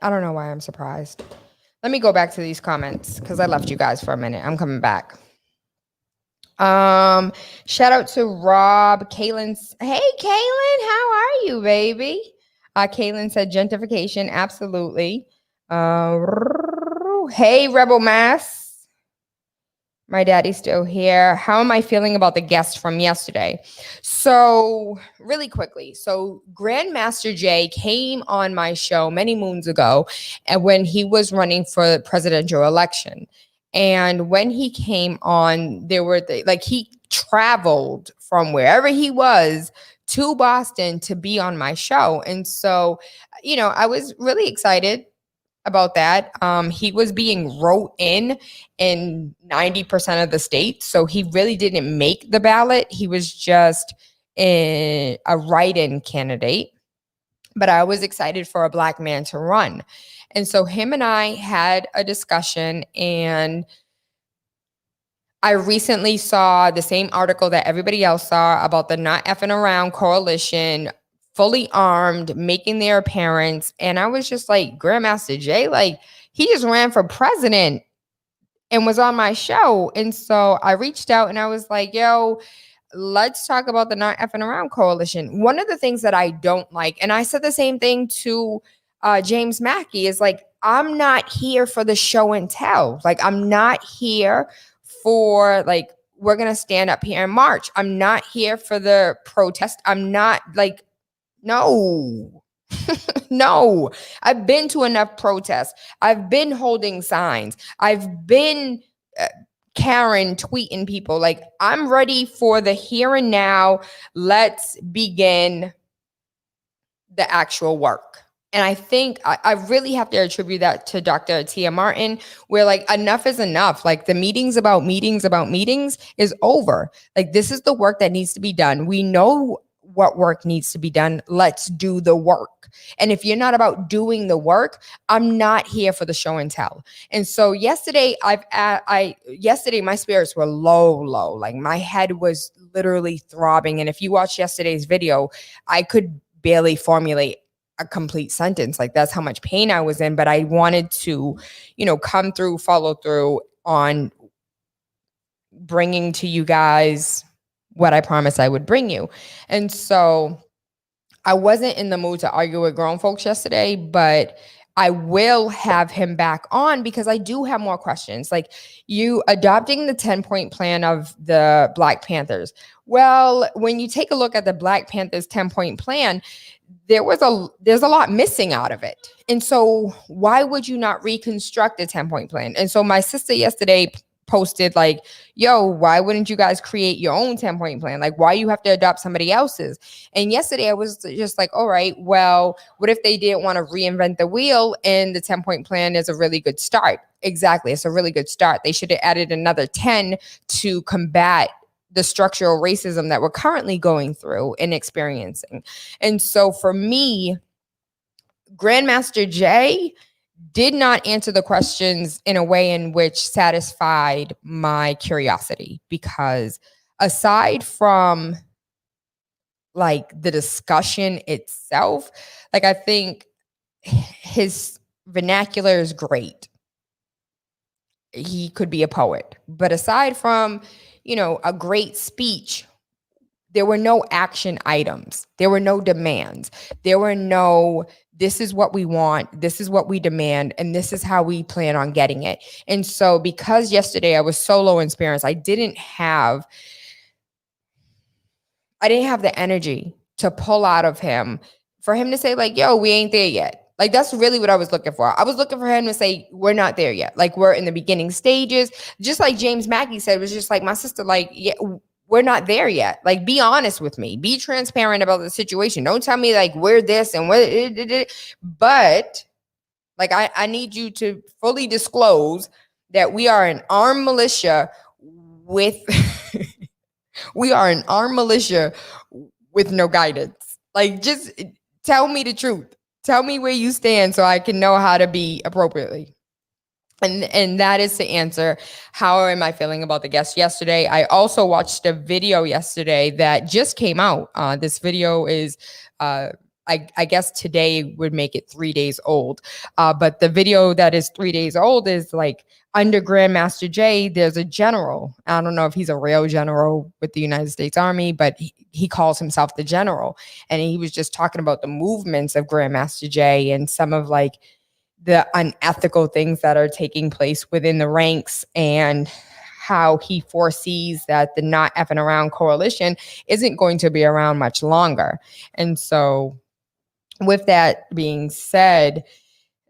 I don't know why I'm surprised. Let me go back to these comments because I left you guys for a minute. I'm coming back. Shout out to Rob. Kaylin. Hey, Kaylin, how are you, baby? Kaylin said gentrification. Absolutely. Hey, Rebel Mass. My daddy's still here. How am I feeling about the guest from yesterday? So, really quickly. So, Grandmaster Jay came on my show many moons ago and when he was running for the presidential election. And when he came on, there were like he traveled from wherever he was to Boston to be on my show. And so, I was really excited about that. He was being wrote in 90% of the states. So he really didn't make the ballot. He was just a write-in candidate. But I was excited for a Black man to run. And so him and I had a discussion, and I recently saw the same article that everybody else saw about the Not Effing Around coalition, fully armed, making their appearance. And I was just like, Grandmaster Jay, like, he just ran for president and was on my show. And so I reached out and I was like, yo, let's talk about the Not Effing Around coalition. One of the things that I don't like, and I said the same thing to James Mackey, is like, I'm not here for the show and tell. Like, I'm not here for like, we're going to stand up here and march. I'm not here for the protest. I'm not like, no. No, I've been to enough protests. I've been holding signs. I've been Karen tweeting people. Like, I'm ready for the here and now. Let's begin the actual work. And I think I really have to attribute that to Dr. Tia Martin, where like enough is enough. Like the meetings about meetings is over. Like this is the work that needs to be done. We know what work needs to be done. Let's do the work. And if you're not about doing the work, I'm not here for the show and tell. And so yesterday, yesterday my spirits were low. Like my head was literally throbbing. And if you watch yesterday's video, I could barely formulate a complete sentence. Like that's how much pain I was in. But I wanted to, come through, follow through on bringing to you guys what I promised I would bring you. And so I wasn't in the mood to argue with grown folks yesterday, but I will have him back on because I do have more questions. Like you adopting the 10-point plan of the Black Panthers. Well, when you take a look at the Black Panthers 10-point plan, there's a lot missing out of it. And so why would you not reconstruct a 10-point plan? And so my sister yesterday posted like, yo, why wouldn't you guys create your own 10-point plan? Like, why you have to adopt somebody else's? And yesterday I was just like, all right, well, what if they didn't want to reinvent the wheel and the 10-point plan is a really good start? Exactly. It's a really good start. They should have added another 10 to combat the structural racism that we're currently going through and experiencing. And so for me, Grandmaster Jay did not answer the questions in a way in which satisfied my curiosity, because aside from like the discussion itself, like I think his vernacular is great. He could be a poet, but aside from, a great speech, there were no action items. There were no demands. There were no, this is what we want, this is what we demand, and this is how we plan on getting it. And so because yesterday I was so low in spirits, I didn't have the energy to pull out of him for him to say like, yo, we ain't there yet. Like, that's really what I was looking for. I was looking for him to say, we're not there yet. Like, we're in the beginning stages. Just like James Mackey said, it was just like my sister, like, yeah, we're not there yet. Like, be honest with me. Be transparent about the situation. Don't tell me like we're this and we're, but like, I need you to fully disclose that we are an armed militia with, we are an armed militia with no guidance. Like, just tell me the truth. Tell me where you stand so I can know how to be appropriately. And that is to answer, how am I feeling about the guest yesterday? I also watched a video yesterday that just came out. This video is, I guess today would make it 3 days old. But the video that is 3 days old is like, under Grandmaster Jay, there's a general. I don't know if he's a real general with the United States Army, but he calls himself the general. And he was just talking about the movements of Grandmaster Jay and some of like the unethical things that are taking place within the ranks and how he foresees that the Not Effing Around coalition isn't going to be around much longer. And so, with that being said,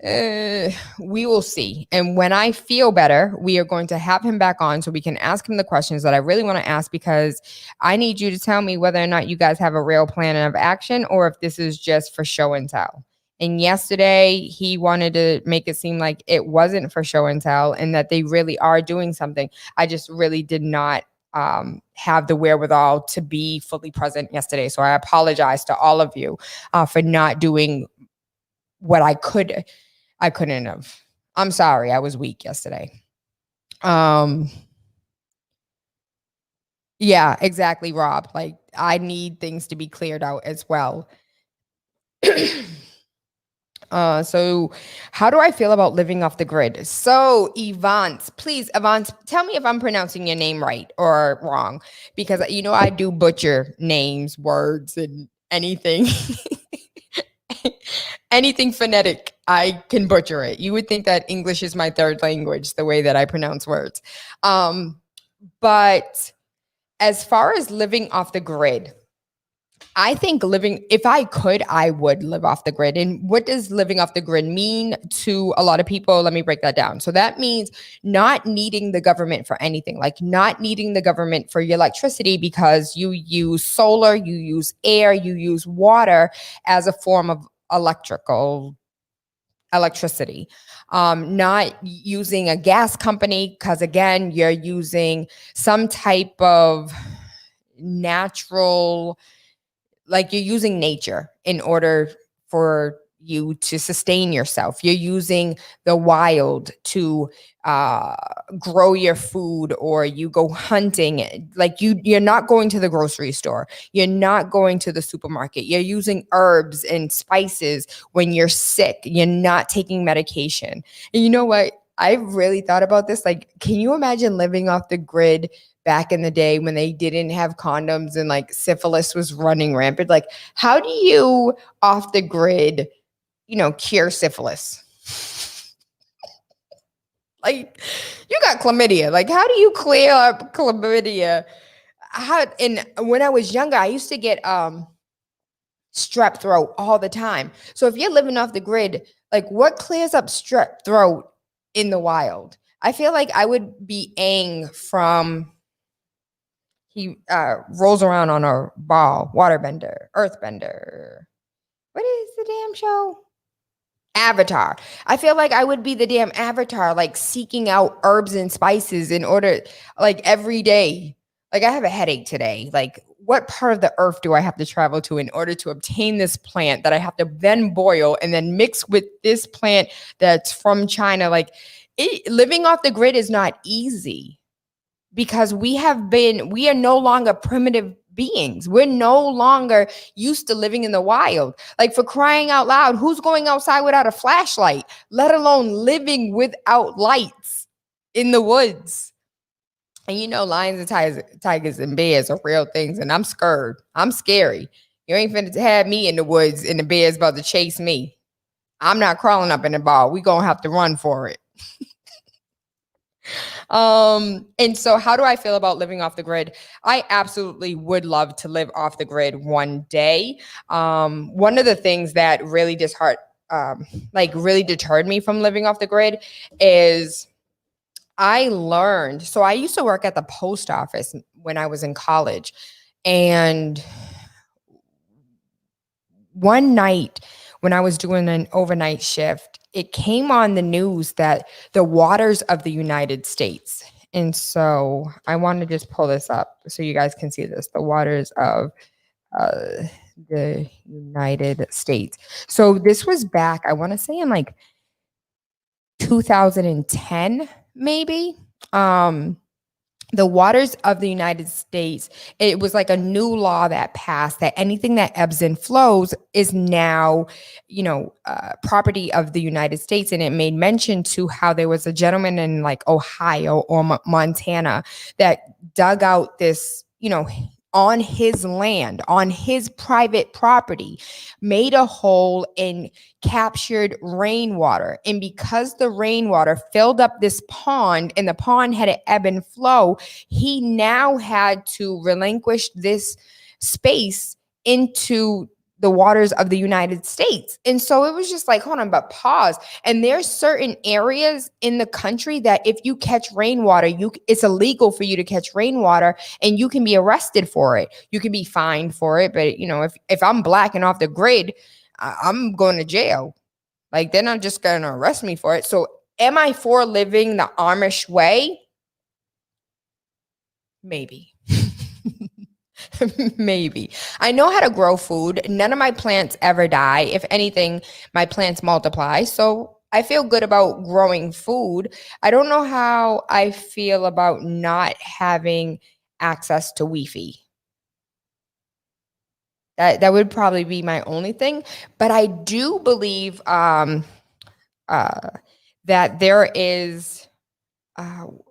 we will see. And when I feel better, we are going to have him back on so we can ask him the questions that I really want to ask, because I need you to tell me whether or not you guys have a real plan of action or if this is just for show and tell. And yesterday, he wanted to make it seem like it wasn't for show and tell and that they really are doing something. I just really did not have the wherewithal to be fully present yesterday. So I apologize to all of you for not doing what I couldn't have. I'm sorry. I was weak yesterday. Yeah, exactly, Rob. Like, I need things to be cleared out as well. So how do I feel about living off the grid? So Evance, please, Evance, tell me if I'm pronouncing your name right or wrong, because I do butcher names, words, and anything. Anything phonetic, I can butcher it. You would think that English is my third language, the way that I pronounce words. But as far as living off the grid, I think if I could, I would live off the grid. And what does living off the grid mean to a lot of people? Let me break that down. So that means not needing the government for anything, like not needing the government for your electricity, because you use solar, you use air, you use water as a form of electricity. Not using a gas company, because again, you're using some type of natural, like you're using nature in order for you to sustain yourself. You're using the wild to grow your food, or you go hunting. Like you're not going to the grocery store. You're not going to the supermarket. You're using herbs and spices when you're sick. You're not taking medication. And you know what? I really thought about this. Like, can you imagine living off the grid back in the day when they didn't have condoms and like syphilis was running rampant? Like, how do you off the grid, cure syphilis? Like, you got chlamydia. Like, how do you clear up chlamydia? And when I was younger, I used to get strep throat all the time. So if you're living off the grid, like, what clears up strep throat in the wild? I feel like I would be Aang from he rolls around on a ball, waterbender, earthbender. What is the damn show? Avatar. I feel like I would be the damn Avatar, like seeking out herbs and spices in order, like every day. Like, I have a headache today. Like, what part of the earth do I have to travel to in order to obtain this plant that I have to then boil and then mix with this plant that's from China? Like, living off the grid is not easy, because we are no longer primitive beings. We're no longer used to living in the wild. Like, for crying out loud, who's going outside without a flashlight, let alone living without lights in the woods? And lions and tigers and bears are real things, and I'm scared. I'm scary. You ain't finna have me in the woods and the bear's about to chase me. I'm not crawling up in the ball. We gonna have to run for it. And so how do I feel about living off the grid? I absolutely would love to live off the grid one day. One of the things that really really deterred me from living off the grid is I learned. So I used to work at the post office when I was in college, and one night when I was doing an overnight shift, it came on the news that the waters of the United States. And so I want to just pull this up so you guys can see this. The waters of the United States. So this was back, I want to say in like 2010, maybe. The waters of the United States, it was like a new law that passed that anything that ebbs and flows is now, property of the United States. And it made mention to how there was a gentleman in like Ohio or Montana that dug out this, on his land, on his private property, made a hole and captured rainwater. And because the rainwater filled up this pond and the pond had an ebb and flow, he now had to relinquish this space into the waters of the United States. And so it was just like, hold on, but pause. And there's certain areas in the country that if you catch rainwater, it's illegal for you to catch rainwater and you can be arrested for it. You can be fined for it. But if I'm blacking off the grid, I'm going to jail. Like, they're not just going to arrest me for it. So am I for living the Amish way? Maybe. Maybe. I know how to grow food. None of my plants ever die. If anything, my plants multiply. So I feel good about growing food. I don't know how I feel about not having access to Wi-Fi. That would probably be my only thing. But I do believe that there is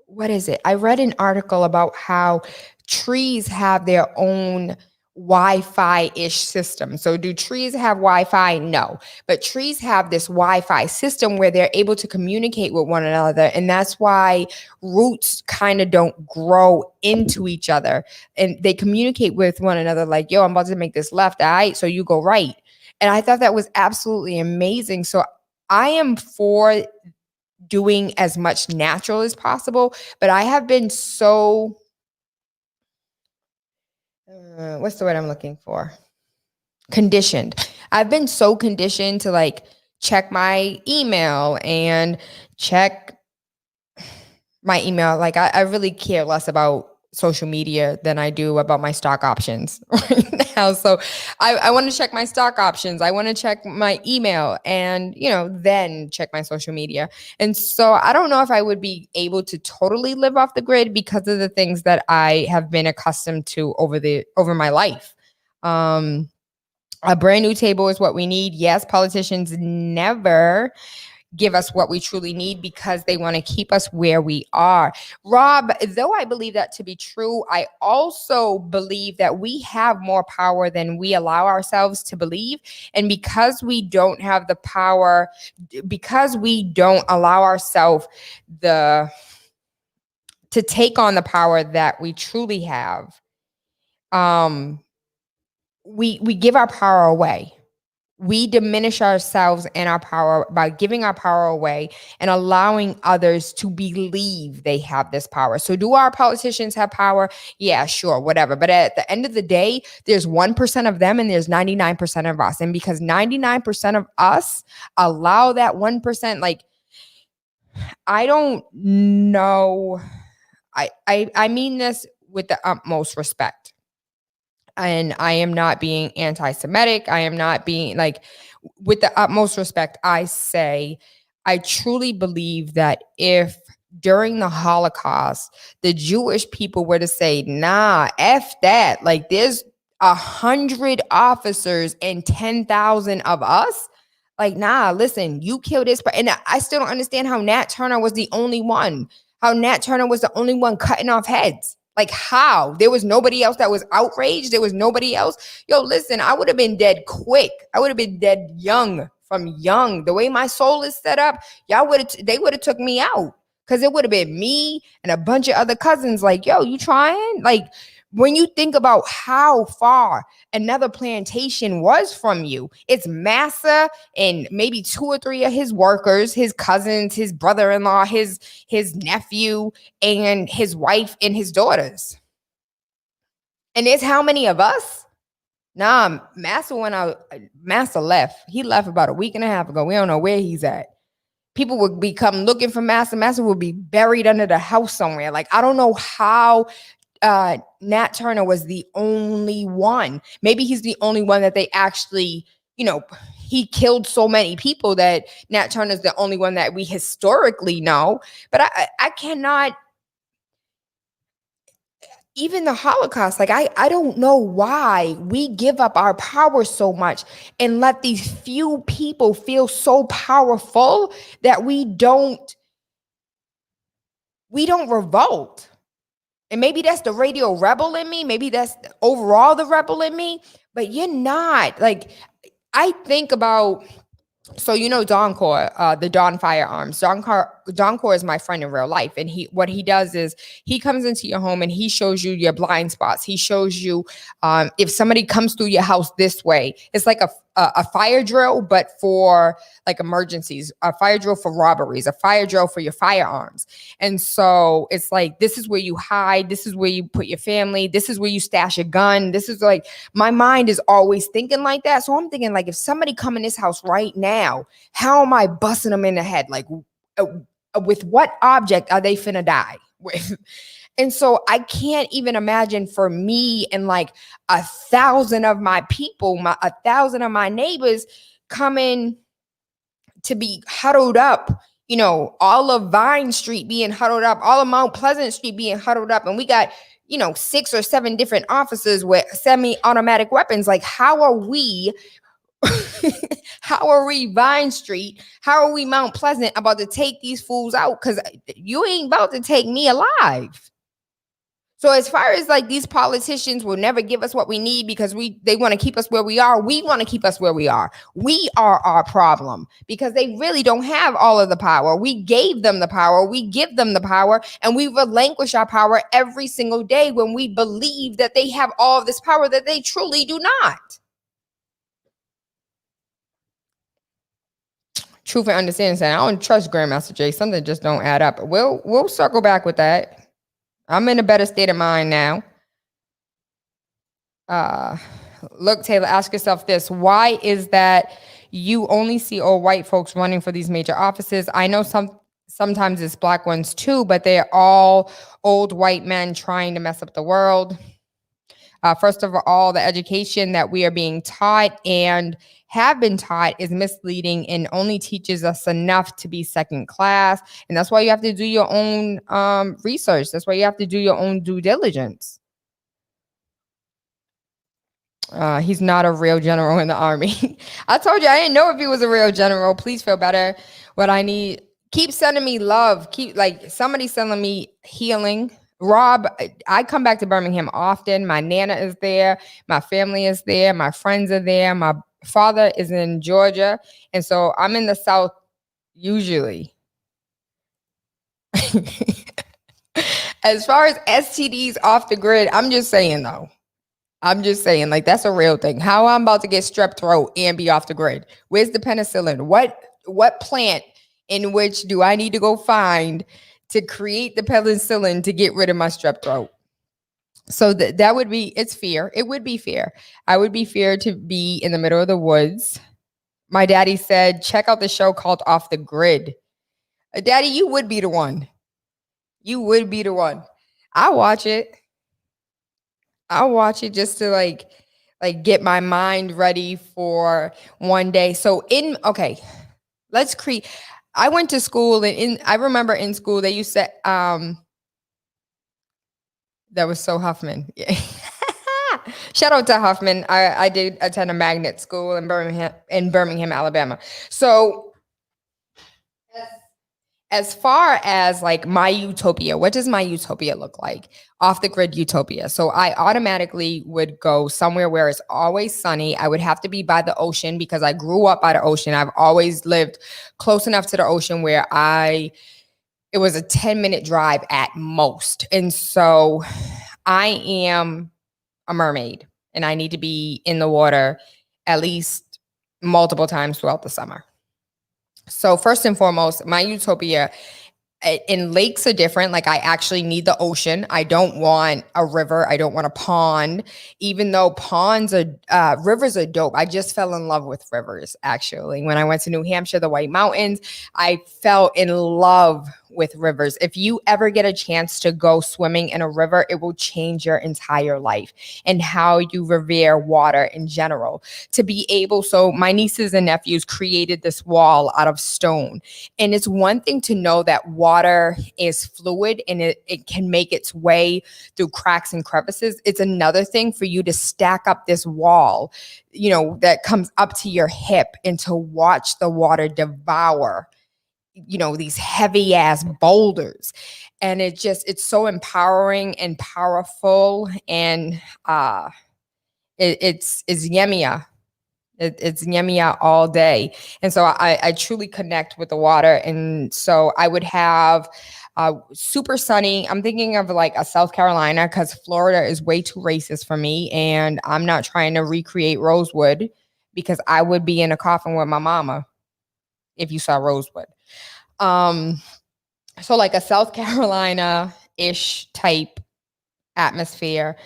what is it? I read an article about how trees have their own Wi-Fi-ish system. So do trees have Wi-Fi? No. But trees have this Wi-Fi system where they're able to communicate with one another. And that's why roots kind of don't grow into each other. And they communicate with one another like, yo, I'm about to make this left, all right? So you go right. And I thought that was absolutely amazing. So I am for doing as much natural as possible, but I have been so what's the word I'm looking for? Conditioned. I've been so conditioned to like check my email and check my email. Like I really care less about social media than I do about my stock options right now. So I want to check my stock options. I want to check my email and, then check my social media. And so I don't know if I would be able to totally live off the grid because of the things that I have been accustomed to over my life. A brand new table is what we need. Yes, politicians never give us what we truly need because they want to keep us where we are. Rob, though I believe that to be true, I also believe that we have more power than we allow ourselves to believe. And because we don't have the power, because we don't allow ourselves to take on the power that we truly have, we give our power away. We diminish ourselves and our power by giving our power away and allowing others to believe they have this power. So do our politicians have power? Yeah, sure, whatever. But at the end of the day, there's 1% of them and there's 99% of us. And because 99% of us allow that 1%, like, I don't know. I mean this with the utmost respect. And I am not being anti-Semitic. I am not being like, with the utmost respect, I say, I truly believe that if during the Holocaust, the Jewish people were to say, nah, F that, like there's 100 officers and 10,000 of us. Like, nah, listen, you killed this. And I still don't understand how Nat Turner was the only one, cutting off heads. Like, how? There was nobody else that was outraged. There was nobody else. Yo, listen, I would have been dead quick. I would have been dead young, from young. The way my soul is set up, they would have took me out. Because it would have been me and a bunch of other cousins like, yo, you trying? Like, when you think about how far another plantation was from you, it's Massa and maybe 2 or 3 of his workers, his cousins, his brother-in-law, his nephew, and his wife and his daughters. And there's how many of us? Nah, Massa left. He left about a week and a half ago. We don't know where he's at. People would be come looking for Massa. Massa would be buried under the house somewhere. Like, I don't know how Nat Turner was the only one. Maybe he's the only one that they actually, he killed so many people that Nat Turner's the only one that we historically know. But I cannot, even the Holocaust, like I don't know why we give up our power so much and let these few people feel so powerful that we don't revolt. And maybe that's the radio rebel in me. Maybe that's overall the rebel in me. But you're not. Like, I think about, so you know Don Core, the Don Firearms. Don Core is my friend in real life, and what he does is he comes into your home and he shows you your blind spots. He shows you if somebody comes through your house this way. It's like a fire drill, but for like emergencies. A fire drill for robberies. A fire drill for your firearms. And so it's like, this is where you hide. This is where you put your family. This is where you stash a gun. This is like, my mind is always thinking like that. So I'm thinking, like, if somebody come in this house right now, how am I busting them in the head? Like, with what object are they finna die with? And so I can't even imagine for me and like 1,000 of my people, 1,000 of my neighbors coming to be huddled up, you know, all of Vine Street being huddled up, all of Mount Pleasant Street being huddled up. And we got, you know, 6 or 7 different officers with semi-automatic weapons. Like, how are we, how are we Vine Street? How are we Mount Pleasant about to take these fools out? Because you ain't about to take me alive. So as far as like these politicians will never give us what we need because they want to keep us where we are. We want to keep us where we are. We are our problem because they really don't have all of the power. We gave them the power. We give them the power, and we relinquish our power every single day when we believe that they have all of this power that they truly do not. Truth and understanding saying, I don't trust Grandmaster Jay. Something just don't add up. We'll circle back with that. I'm in a better state of mind now. Look, Tayla, ask yourself this. Why is that you only see all white folks running for these major offices? I know sometimes it's black ones too, but they're all old white men trying to mess up the world. First of all, the education that we are being taught and have been taught is misleading and only teaches us enough to be second class. And that's why you have to do your own research. That's why you have to do your own due diligence. He's not a real general in the army. I told you I didn't know if he was a real general. Please feel better. What I need, keep sending me love. Keep like somebody sending me healing. Rob, I come back to Birmingham often. My Nana is there. My family is there. My friends are there. My father is in Georgia. And so I'm in the South usually. As far as STDs off the grid, I'm just saying though. I'm just saying, like, that's a real thing. How I'm about to get strep throat and be off the grid. Where's the penicillin? What plant in which do I need to go find to create the penicillin to get rid of my strep throat? So that would be, it's fear. It would be fear. I would be fear to be in the middle of the woods. My daddy said, check out the show called Off the Grid. Daddy, you would be the one. You would be the one. I'll watch it. I'll watch it just to like get my mind ready for one day. So let's create. I went to school and I remember in school they used to that was so Huffman. Yeah. Shout out to Huffman. I did attend a magnet school in Birmingham, Alabama. So as far as like my utopia, what does my utopia look like? Off the grid utopia. So I automatically would go somewhere where it's always sunny. I would have to be by the ocean because I grew up by the ocean. I've always lived close enough to the ocean where it was a 10-minute drive at most. And so I am a mermaid and I need to be in the water at least multiple times throughout the summer. So first and foremost, my utopia, and lakes are different. Like I actually need the ocean. I don't want a river. I don't want a pond, even though rivers are dope. I just fell in love with rivers. Actually, when I went to New Hampshire, the White Mountains, I fell in love with rivers. If you ever get a chance to go swimming in a river, it will change your entire life and how you revere water in general. To be able, so my nieces and nephews created this wall out of stone. And it's one thing to know that water is fluid and it can make its way through cracks and crevices. It's another thing for you to stack up this wall, you know, that comes up to your hip and to watch the water devour, you know, these heavy ass boulders. And it's so empowering and powerful, and it's yummier. It's yummier all day. And so I truly connect with the water. And so I would have super sunny. I'm thinking of like a South Carolina, because Florida is way too racist for me. And I'm not trying to recreate Rosewood, because I would be in a coffin with my mama if you saw Rosewood. So like a South Carolina-ish type atmosphere.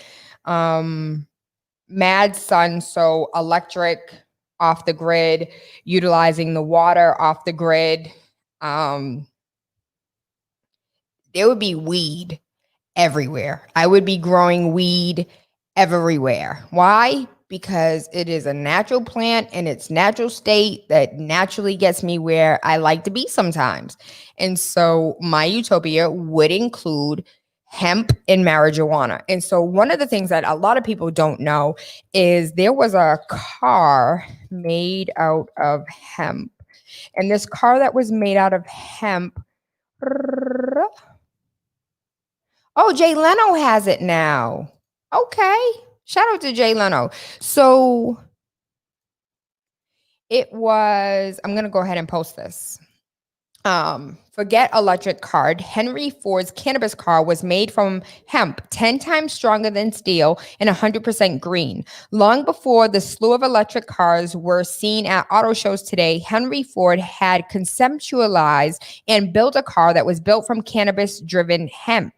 Mad sun, so electric off the grid, utilizing the water off the grid. There would be weed everywhere. I would be growing weed everywhere. Why? Because it is a natural plant in its natural state that naturally gets me where I like to be sometimes. And so my utopia would include hemp and marijuana. And so one of the things that a lot of people don't know is there was a car made out of hemp. And this car that was made out of hemp, oh, Jay Leno has it now. Okay. Shout out to Jay Leno. So it was, I'm going to go ahead and post this. Forget electric car. Henry Ford's cannabis car was made from hemp, 10 times stronger than steel and 100% green. Long before the slew of electric cars were seen at auto shows today, Henry Ford had conceptualized and built a car that was built from cannabis-driven hemp.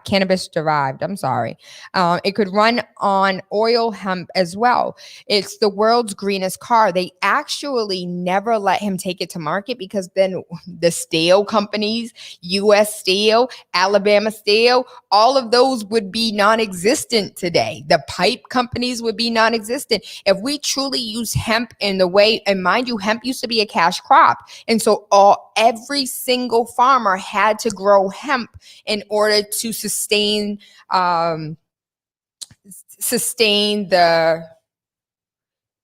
Cannabis derived. I'm sorry. It could run on oil hemp as well. It's the world's greenest car. They actually never let him take it to market, because then the steel companies, US Steel, Alabama Steel, all of those would be non-existent today. The pipe companies would be non-existent. If we truly use hemp in the way, and mind you, hemp used to be a cash crop. And so every single farmer had to grow hemp in order to sustain the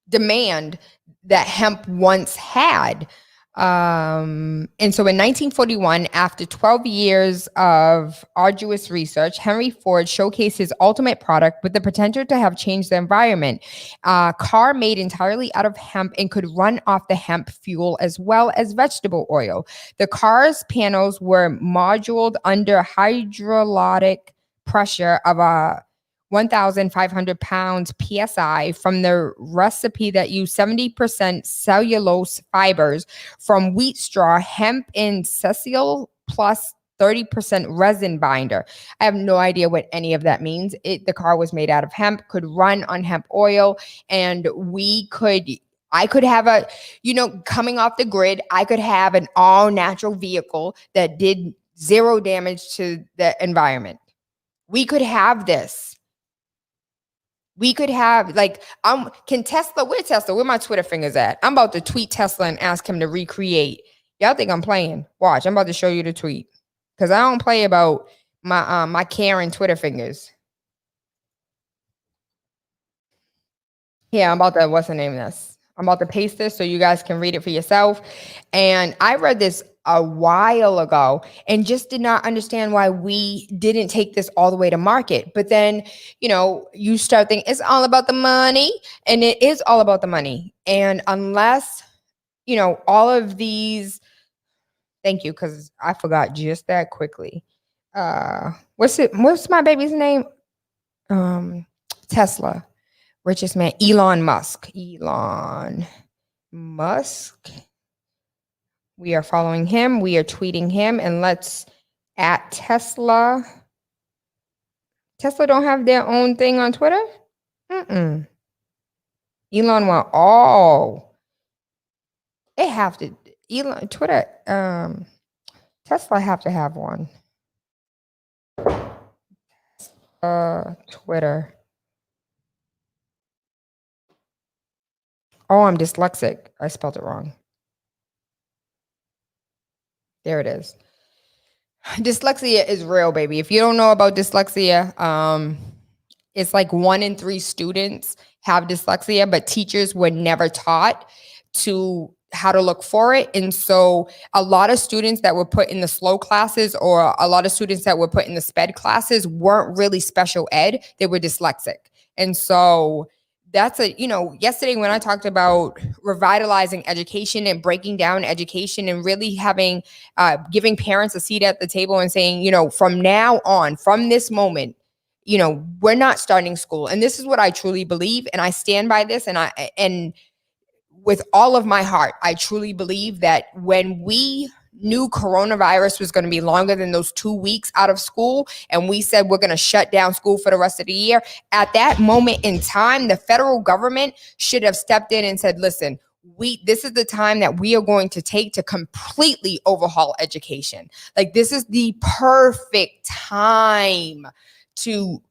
demand that hemp once had. And so in 1941, after 12 years of arduous research, Henry Ford showcased his ultimate product with the potential to have changed the environment. A car made entirely out of hemp and could run off the hemp fuel as well as vegetable oil. The car's panels were moduled under hydraulic pressure of a 1,500 pounds PSI from the recipe that used 70% cellulose fibers from wheat straw, hemp, and sessile plus 30% resin binder. I have no idea what any of that means. The car was made out of hemp, could run on hemp oil, and I could have coming off the grid, I could have an all natural vehicle that did zero damage to the environment. We could have this. We could have where Tesla, where my Twitter fingers at? I'm about to tweet Tesla and ask him to recreate. Y'all think I'm playing? Watch, I'm about to show you the tweet, because I don't play about my Karen Twitter fingers. Yeah, I'm about to, what's the name of this? I'm about to paste this so you guys can read it for yourself. And I read this a while ago and just did not understand why we didn't take this all the way to market. But then, you start thinking it's all about the money, and it is all about the money. And unless, all of these, thank you, because I forgot just that quickly. What's my baby's name? Tesla. Richest man, Elon Musk. Elon Musk. We are following him. We are tweeting him. And let's at Tesla. Tesla don't have their own thing on Twitter? Elon went all. They have to. Elon, Twitter, Tesla have to have one. Twitter. Oh, I'm dyslexic. I spelled it wrong. There it is. Dyslexia is real, baby. If you don't know about dyslexia, it's like 1 in 3 students have dyslexia, but teachers were never taught to how to look for it. And so a lot of students that were put in the slow classes or a lot of students that were put in the sped classes weren't really special ed. They were dyslexic. And so that's yesterday when I talked about revitalizing education and breaking down education and really having, giving parents a seat at the table and saying, from now on, from this moment, we're not starting school. And this is what I truly believe. And I stand by this. And with all of my heart, I truly believe that when we knew coronavirus was going to be longer than those 2 weeks out of school, and we said we're going to shut down school for the rest of the year, at that moment in time, the federal government should have stepped in and said, listen, this is the time that we are going to take to completely overhaul education. Like, this is the perfect time to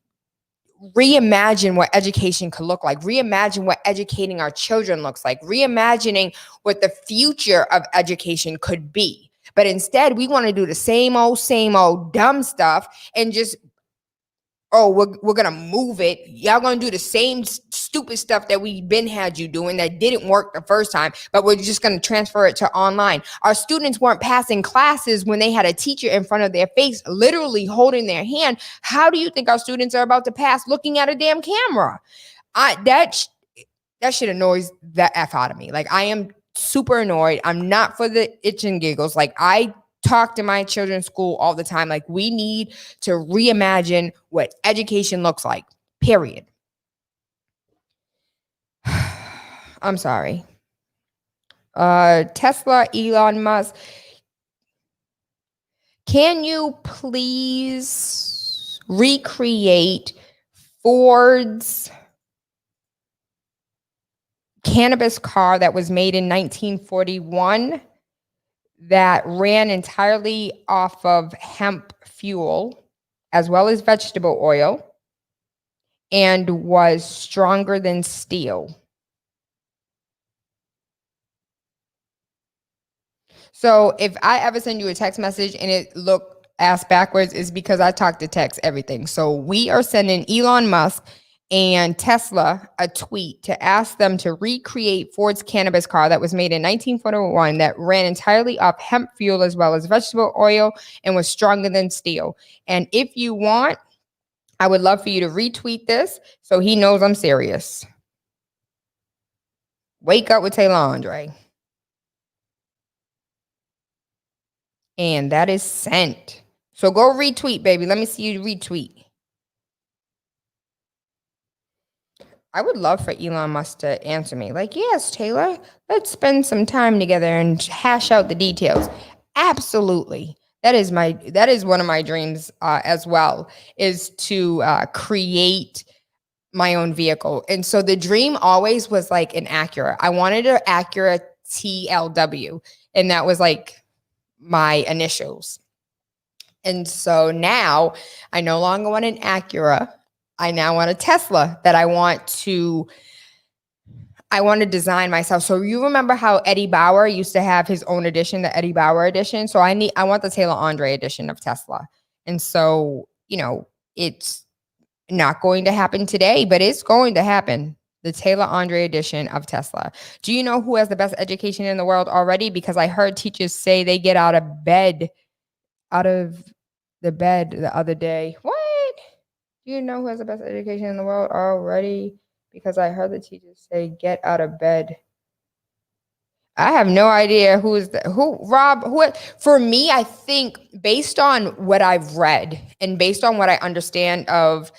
reimagine what education could look like, reimagine what educating our children looks like, reimagining what the future of education could be. But instead, we want to do the same old dumb stuff and just, we're going to move it. Y'all going to do the same stupid stuff that we've been had you doing that didn't work the first time, but we're just going to transfer it to online. Our students weren't passing classes when they had a teacher in front of their face, literally holding their hand. How do you think our students are about to pass looking at a damn camera? That shit annoys the F out of me. Like, I am super annoyed. I'm not for the itch and giggles. Like, I talk to my children's school all the time. Like, we need to reimagine what education looks like, period. I'm sorry. Tesla, Elon Musk. Can you please recreate Ford's cannabis car that was made in 1941 that ran entirely off of hemp fuel as well as vegetable oil and was stronger than steel? So if I ever send you a text message and it look ass backwards, it's because I talk to text everything. So we are sending Elon Musk and Tesla a tweet to ask them to recreate Ford's cannabis car that was made in 1941 that ran entirely off hemp fuel as well as vegetable oil and was stronger than steel. And if you want, I would love for you to retweet this so he knows I'm serious. Wake up with Tayla Andre. And that is sent. So go retweet, baby. Let me see you retweet. I would love for Elon Musk to answer me. Like, yes, Tayla, let's spend some time together and hash out the details. Absolutely. That is one of my dreams as well, is to create my own vehicle. And so the dream always was like an Acura. I wanted an Acura TLW, and that was like my initials. And so now I no longer want an Acura. I now want a Tesla that I want to design myself. So you remember how Eddie Bauer used to have his own edition, the Eddie Bauer edition? So I want the Tayla Andre edition of Tesla. And so, it's not going to happen today, but it's going to happen. The Tayla Andre edition of Tesla. Do you know who has the best education in the world already? Because I heard teachers say they get out of the bed the other day. What? Do you know who has the best education in the world already? Because I heard the teachers say, get out of bed. I have no idea Rob, for me, I think based on what I've read and based on what I understand of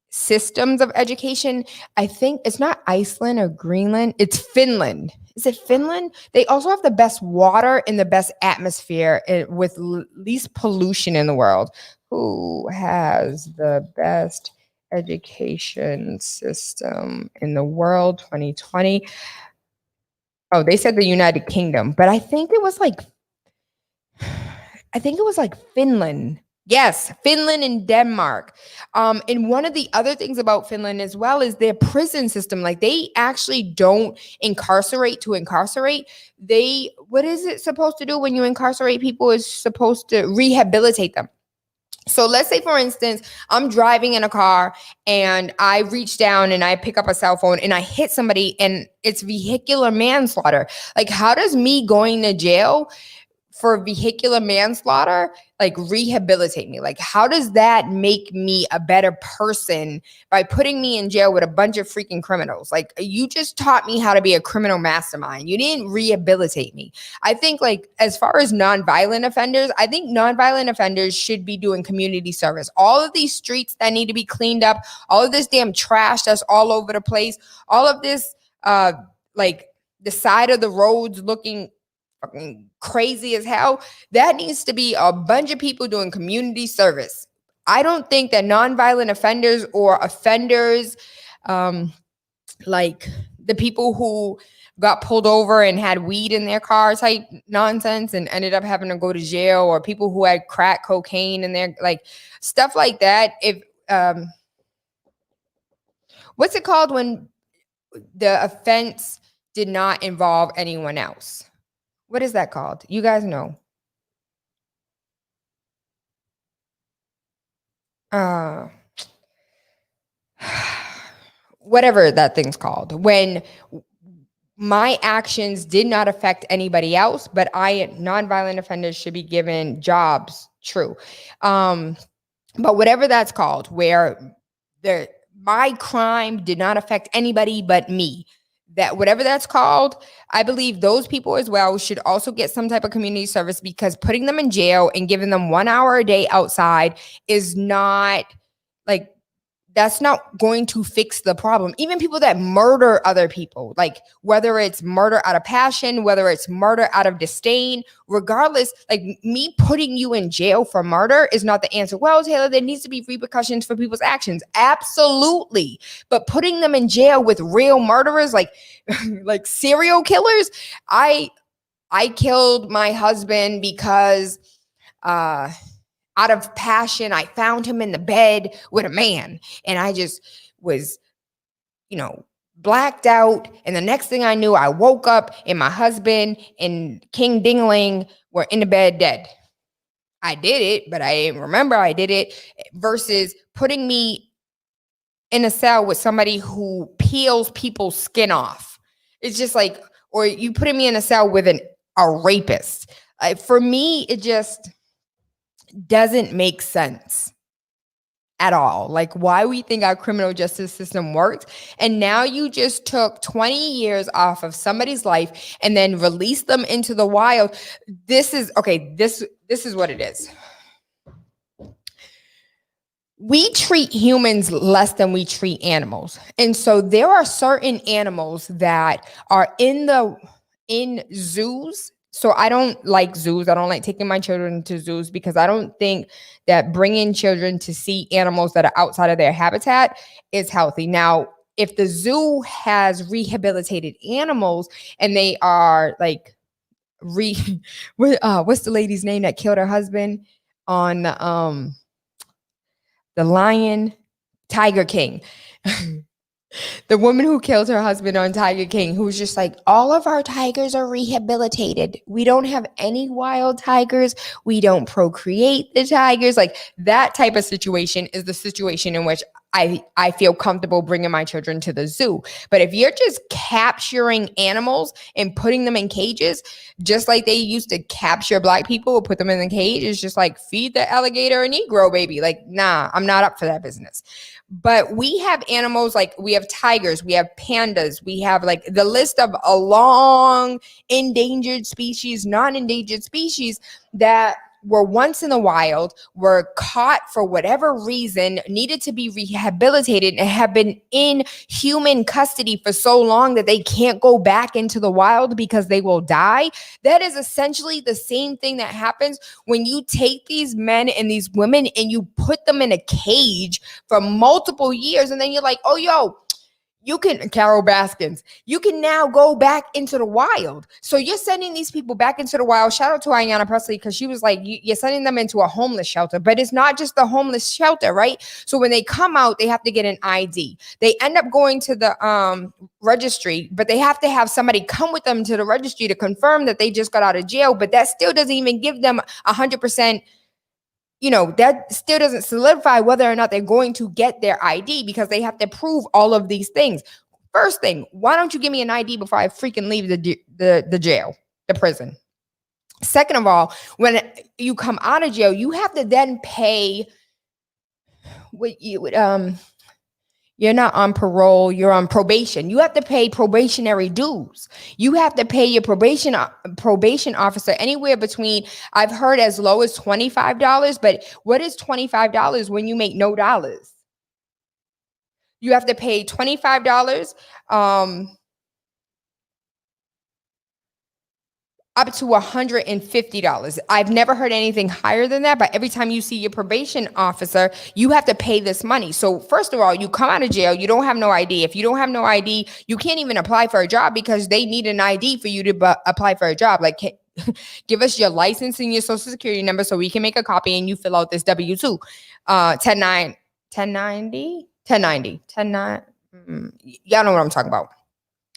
systems of education, I think it's not Iceland or Greenland, it's Finland. Is it Finland? They also have the best water and the best atmosphere with least pollution in the world. Who has the best education system in the world 2020? Oh, they said the United Kingdom, but I think it was like Finland. Yes, Finland and Denmark. And one of the other things about Finland as well is their prison system. Like, they actually don't incarcerate to incarcerate. What is it supposed to do when you incarcerate people? Is supposed to rehabilitate them. So let's say, for instance, I'm driving in a car and I reach down and I pick up a cell phone and I hit somebody and it's vehicular manslaughter. Like, how does me going to jail for vehicular manslaughter like rehabilitate me? Like, how does that make me a better person by putting me in jail with a bunch of freaking criminals? Like, you just taught me how to be a criminal mastermind. You didn't rehabilitate me. I think, like, as far as nonviolent offenders, I think nonviolent offenders should be doing community service. All of these streets that need to be cleaned up, all of this damn trash that's all over the place, all of this like the side of the roads looking fucking crazy as hell, that needs to be a bunch of people doing community service. I don't think that nonviolent offenders or offenders, like the people who got pulled over and had weed in their car type nonsense and ended up having to go to jail, or people who had crack cocaine in their, like, stuff like that. If what's it called when the offense did not involve anyone else? What is that called? You guys know. Whatever that thing's called. When my actions did not affect anybody else, but nonviolent offenders should be given jobs. True. But whatever that's called, where my crime did not affect anybody but me. That whatever that's called, I believe those people as well should also get some type of community service, because putting them in jail and giving them 1 hour a day outside is not, like, that's not going to fix the problem. Even people that murder other people, like whether it's murder out of passion, whether it's murder out of disdain, regardless, like me putting you in jail for murder is not the answer. Well, Tayla, there needs to be repercussions for people's actions. Absolutely. But putting them in jail with real murderers, like like serial killers, I killed my husband because out of passion, I found him in the bed with a man, and I just was, blacked out. And the next thing I knew, I woke up and my husband and King Dingling were in the bed dead. I did it, but I didn't remember I did it, versus putting me in a cell with somebody who peels people's skin off. It's just like, or you putting me in a cell with a rapist. For me, it just doesn't make sense at all. Like, why we think our criminal justice system works. And now you just took 20 years off of somebody's life and then released them into the wild. This is okay. This is what it is. We treat humans less than we treat animals. And so there are certain animals that are in zoos. So I don't like zoos. I don't like taking my children to zoos, because I don't think that bringing children to see animals that are outside of their habitat is healthy. Now, if the zoo has rehabilitated animals and they are like what's the lady's name that killed her husband on the lion, Tiger King. The woman who killed her husband on Tiger King, who was just like, all of our tigers are rehabilitated. We don't have any wild tigers. We don't procreate the tigers. Like, that type of situation is the situation in which I feel comfortable bringing my children to the zoo. But if you're just capturing animals and putting them in cages, just like they used to capture Black people or put them in the cage, it's just like, feed the alligator a Negro baby. Like, nah, I'm not up for that business. But we have animals, like we have tigers, we have pandas, we have like the list of a long endangered species, non-endangered species that were once in the wild, were caught for whatever reason, needed to be rehabilitated, and have been in human custody for so long that they can't go back into the wild because they will die. That is essentially the same thing that happens when you take these men and these women and you put them in a cage for multiple years, and then you're like, oh, yo, you can, Carol Baskins, you can now go back into the wild. So you're sending these people back into the wild. Shout out to Ayanna Presley, because she was like, you're sending them into a homeless shelter. But it's not just the homeless shelter, right? So when they come out, they have to get an ID. They end up going to the registry, but they have to have somebody come with them to the registry to confirm that they just got out of jail. But that still doesn't even give them 100% that still doesn't solidify whether or not they're going to get their ID, because they have to prove all of these things. First thing, why don't you give me an ID before I freaking leave the jail, the prison? Second of all, when you come out of jail, you have to then pay what you're not on parole, you're on probation. You have to pay probationary dues. You have to pay your probation officer anywhere between, I've heard as low as $25, but what is $25 when you make no dollars? You have to pay $25, up to $150. I've never heard anything higher than that, but every time you see your probation officer, you have to pay this money. So first of all, you come out of jail, you don't have no ID. If you don't have no ID, you can't even apply for a job, because they need an ID for you to apply for a job. Like, give us your license and your social security number so we can make a copy and you fill out this W-2. 1090. Y'all know what I'm talking about.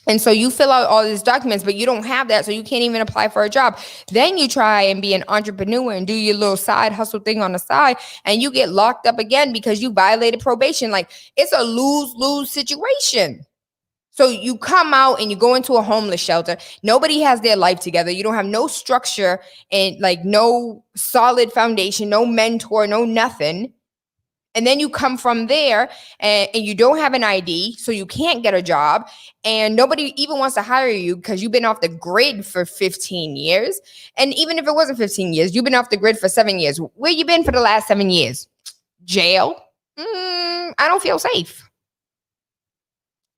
And so you fill out all these documents, but you don't have that, so you can't even apply for a job. Then you try and be an entrepreneur and do your little side hustle thing on the side, and you get locked up again because you violated probation. Like, it's a lose-lose situation. So you come out and you go into a homeless shelter. Nobody has their life together. You don't have no structure and like no solid foundation, no mentor, no nothing. And then you come from there and you don't have an ID, so you can't get a job. And nobody even wants to hire you because you've been off the grid for 15 years. And even if it wasn't 15 years, you've been off the grid for 7 years. Where you been for the last 7 years? Jail? I don't feel safe.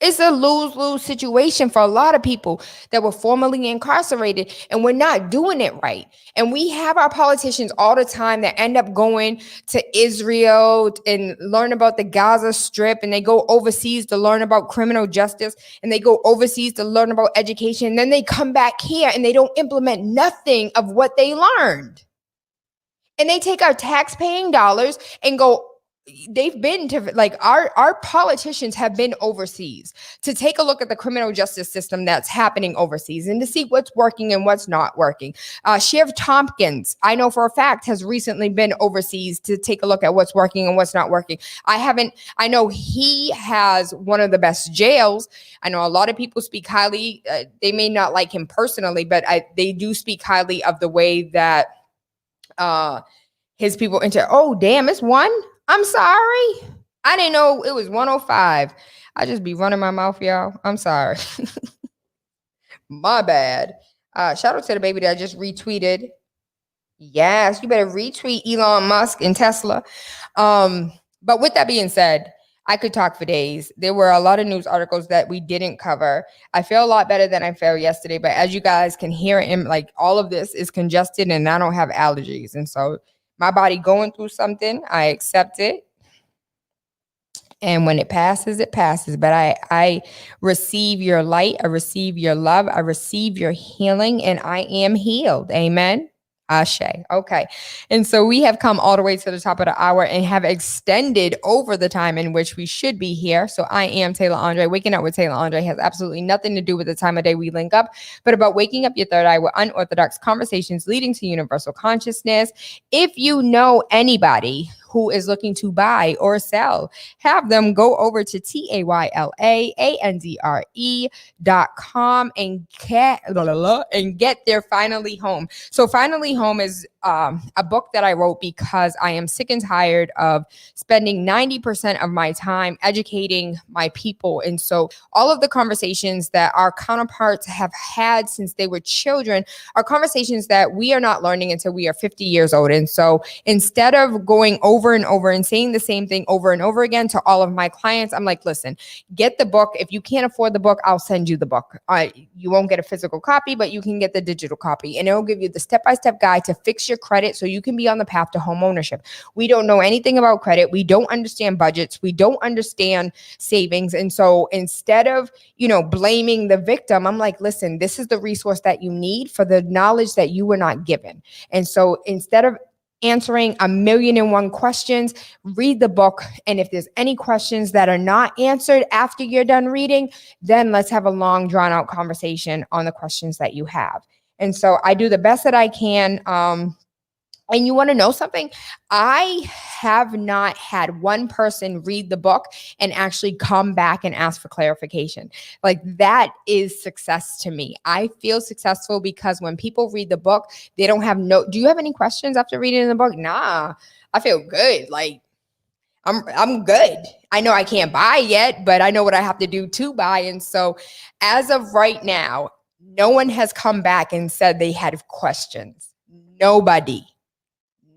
It's a lose-lose situation for a lot of people that were formerly incarcerated, and we're not doing it right. And we have our politicians all the time that end up going to Israel and learn about the Gaza Strip, and they go overseas to learn about criminal justice, and they go overseas to learn about education. And then they come back here and they don't implement nothing of what they learned. And they take our tax-paying dollars and go, they've been to, like, our politicians have been overseas to take a look at the criminal justice system that's happening overseas and to see what's working and what's not working. Sheriff Tompkins, I know for a fact, has recently been overseas to take a look at what's working and what's not working. I know he has one of the best jails. I know a lot of people speak highly. They may not like him personally, but they do speak highly of the way that his people enter. Oh, damn, it's one. I'm sorry. I didn't know it was 105. I just be running my mouth, y'all. I'm sorry. My bad. Shout out to the baby that I just retweeted. Yes, you better retweet Elon Musk and Tesla. But with that being said, I could talk for days. There were a lot of news articles that we didn't cover. I feel a lot better than I felt yesterday, but as you guys can hear, like, all of this is congested and I don't have allergies. And so my body going through something, I accept it. And when it passes, it passes. But I receive your light. I receive your love. I receive your healing, and I am healed. Amen. Ashe. Okay. And so we have come all the way to the top of the hour and have extended over the time in which we should be here. So I am Tayla Andre. Waking Up with Tayla Andre has absolutely nothing to do with the time of day we link up, but about waking up your third eye with unorthodox conversations leading to universal consciousness. If you know anybody who is looking to buy or sell, have them go over to TaylaAndre.com and get their Finally Home. So Finally Home is a book that I wrote because I am sick and tired of spending 90% of my time educating my people. And so all of the conversations that our counterparts have had since they were children are conversations that we are not learning until we are 50 years old. And so instead of going over and over and saying the same thing over and over again to all of my clients, I'm like, listen, get the book. If you can't afford the book, I'll send you the book. You won't get a physical copy, but you can get the digital copy, and it will give you the step-by-step guide to fix your credit so you can be on the path to home ownership. We don't know anything about credit. We don't understand budgets. We don't understand savings. And so instead of, blaming the victim, I'm like, listen, this is the resource that you need for the knowledge that you were not given. And so instead of answering 1,000,001 questions, read the book. And if there's any questions that are not answered after you're done reading, then let's have a long, drawn out conversation on the questions that you have. And so I do the best that I can And you want to know something? I have not had one person read the book and actually come back and ask for clarification. Like, that is success to me. I feel successful because when people read the book, they don't have do you have any questions after reading the book? Nah, I feel good. Like, I'm good. I know I can't buy yet, but I know what I have to do to buy. And so as of right now, no one has come back and said they had questions. Nobody.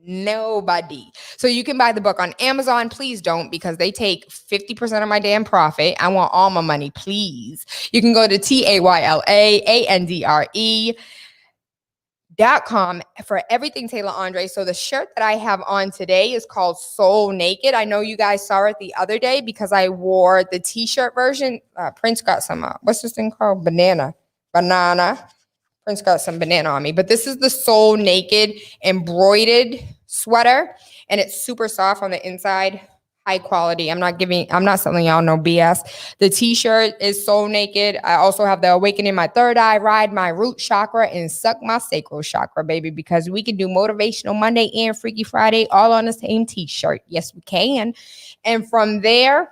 Nobody. So you can buy the book on Amazon. Please don't, because they take 50% of my damn profit. I want all my money, please. You can go to TaylaAndre.com for everything Tayla Andre. So the shirt that I have on today is called Soul Naked. I know you guys saw it the other day because I wore the t-shirt version. Prince got some, what's this thing called? Banana. Prince got some banana on me, but this is the Soul Naked embroidered sweater, and it's super soft on the inside, high quality. I'm not selling y'all no BS. The t-shirt is Soul Naked. I also have the Awakening My Third Eye, Ride My Root Chakra, and Suck My Sacral Chakra, baby, because we can do Motivational Monday and Freaky Friday all on the same t-shirt. Yes, we can. And from there,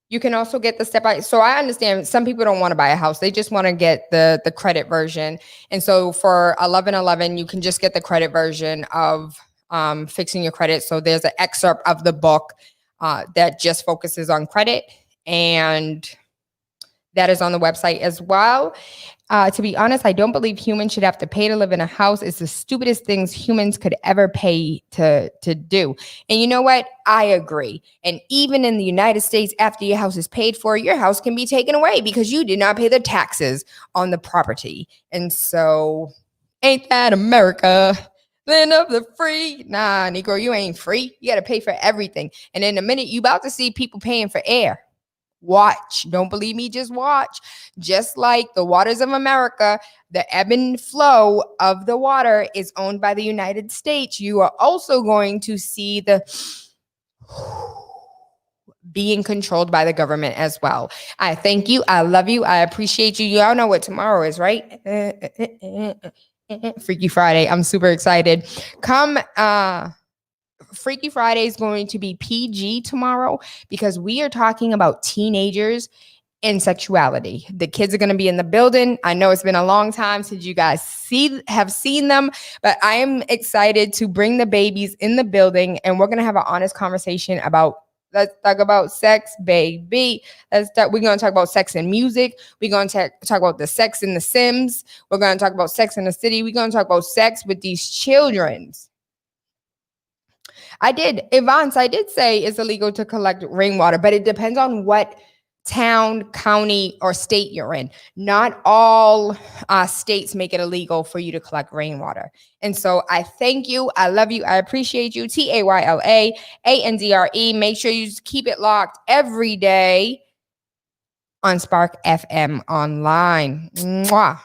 you can also get the step by. So I understand some people don't want to buy a house. They just want to get the credit version. And so for 1111, you can just get the credit version of fixing your credit. So there's an excerpt of the book that just focuses on credit, and that is on the website as well. To be honest, I don't believe humans should have to pay to live in a house. It's the stupidest things humans could ever pay to do. And you know what? I agree. And even in the United States, after your house is paid for, your house can be taken away because you did not pay the taxes on the property. And so, ain't that America? Land of the free. Nah, Negro, you ain't free. You got to pay for everything. And in a minute, you about to see people paying for air. Watch. Don't believe me, just watch. Just like the waters of America, the ebb and flow of the water is owned by the United States. You are also going to see the being controlled by the government as well. I thank you. I love you. I appreciate you. Y'all know what tomorrow is, right? Freaky Friday. I'm super excited. Come, Freaky Friday is going to be PG tomorrow because we are talking about teenagers and sexuality. The kids are going to be in the building. I know it's been a long time since you guys have seen them, but I am excited to bring the babies in the building, and we're going to have an honest conversation about, let's talk about sex, baby. We're going to talk about sex and music. We're going to talk about the sex in the Sims. We're going to talk about sex in the city. We're going to talk about sex with these children. I did say it's illegal to collect rainwater, but it depends on what town, county, or state you're in. Not all states make it illegal for you to collect rainwater. And so I thank you. I love you. I appreciate you. TaylaAndre. Make sure you keep it locked every day on Spark FM Online. Mwah.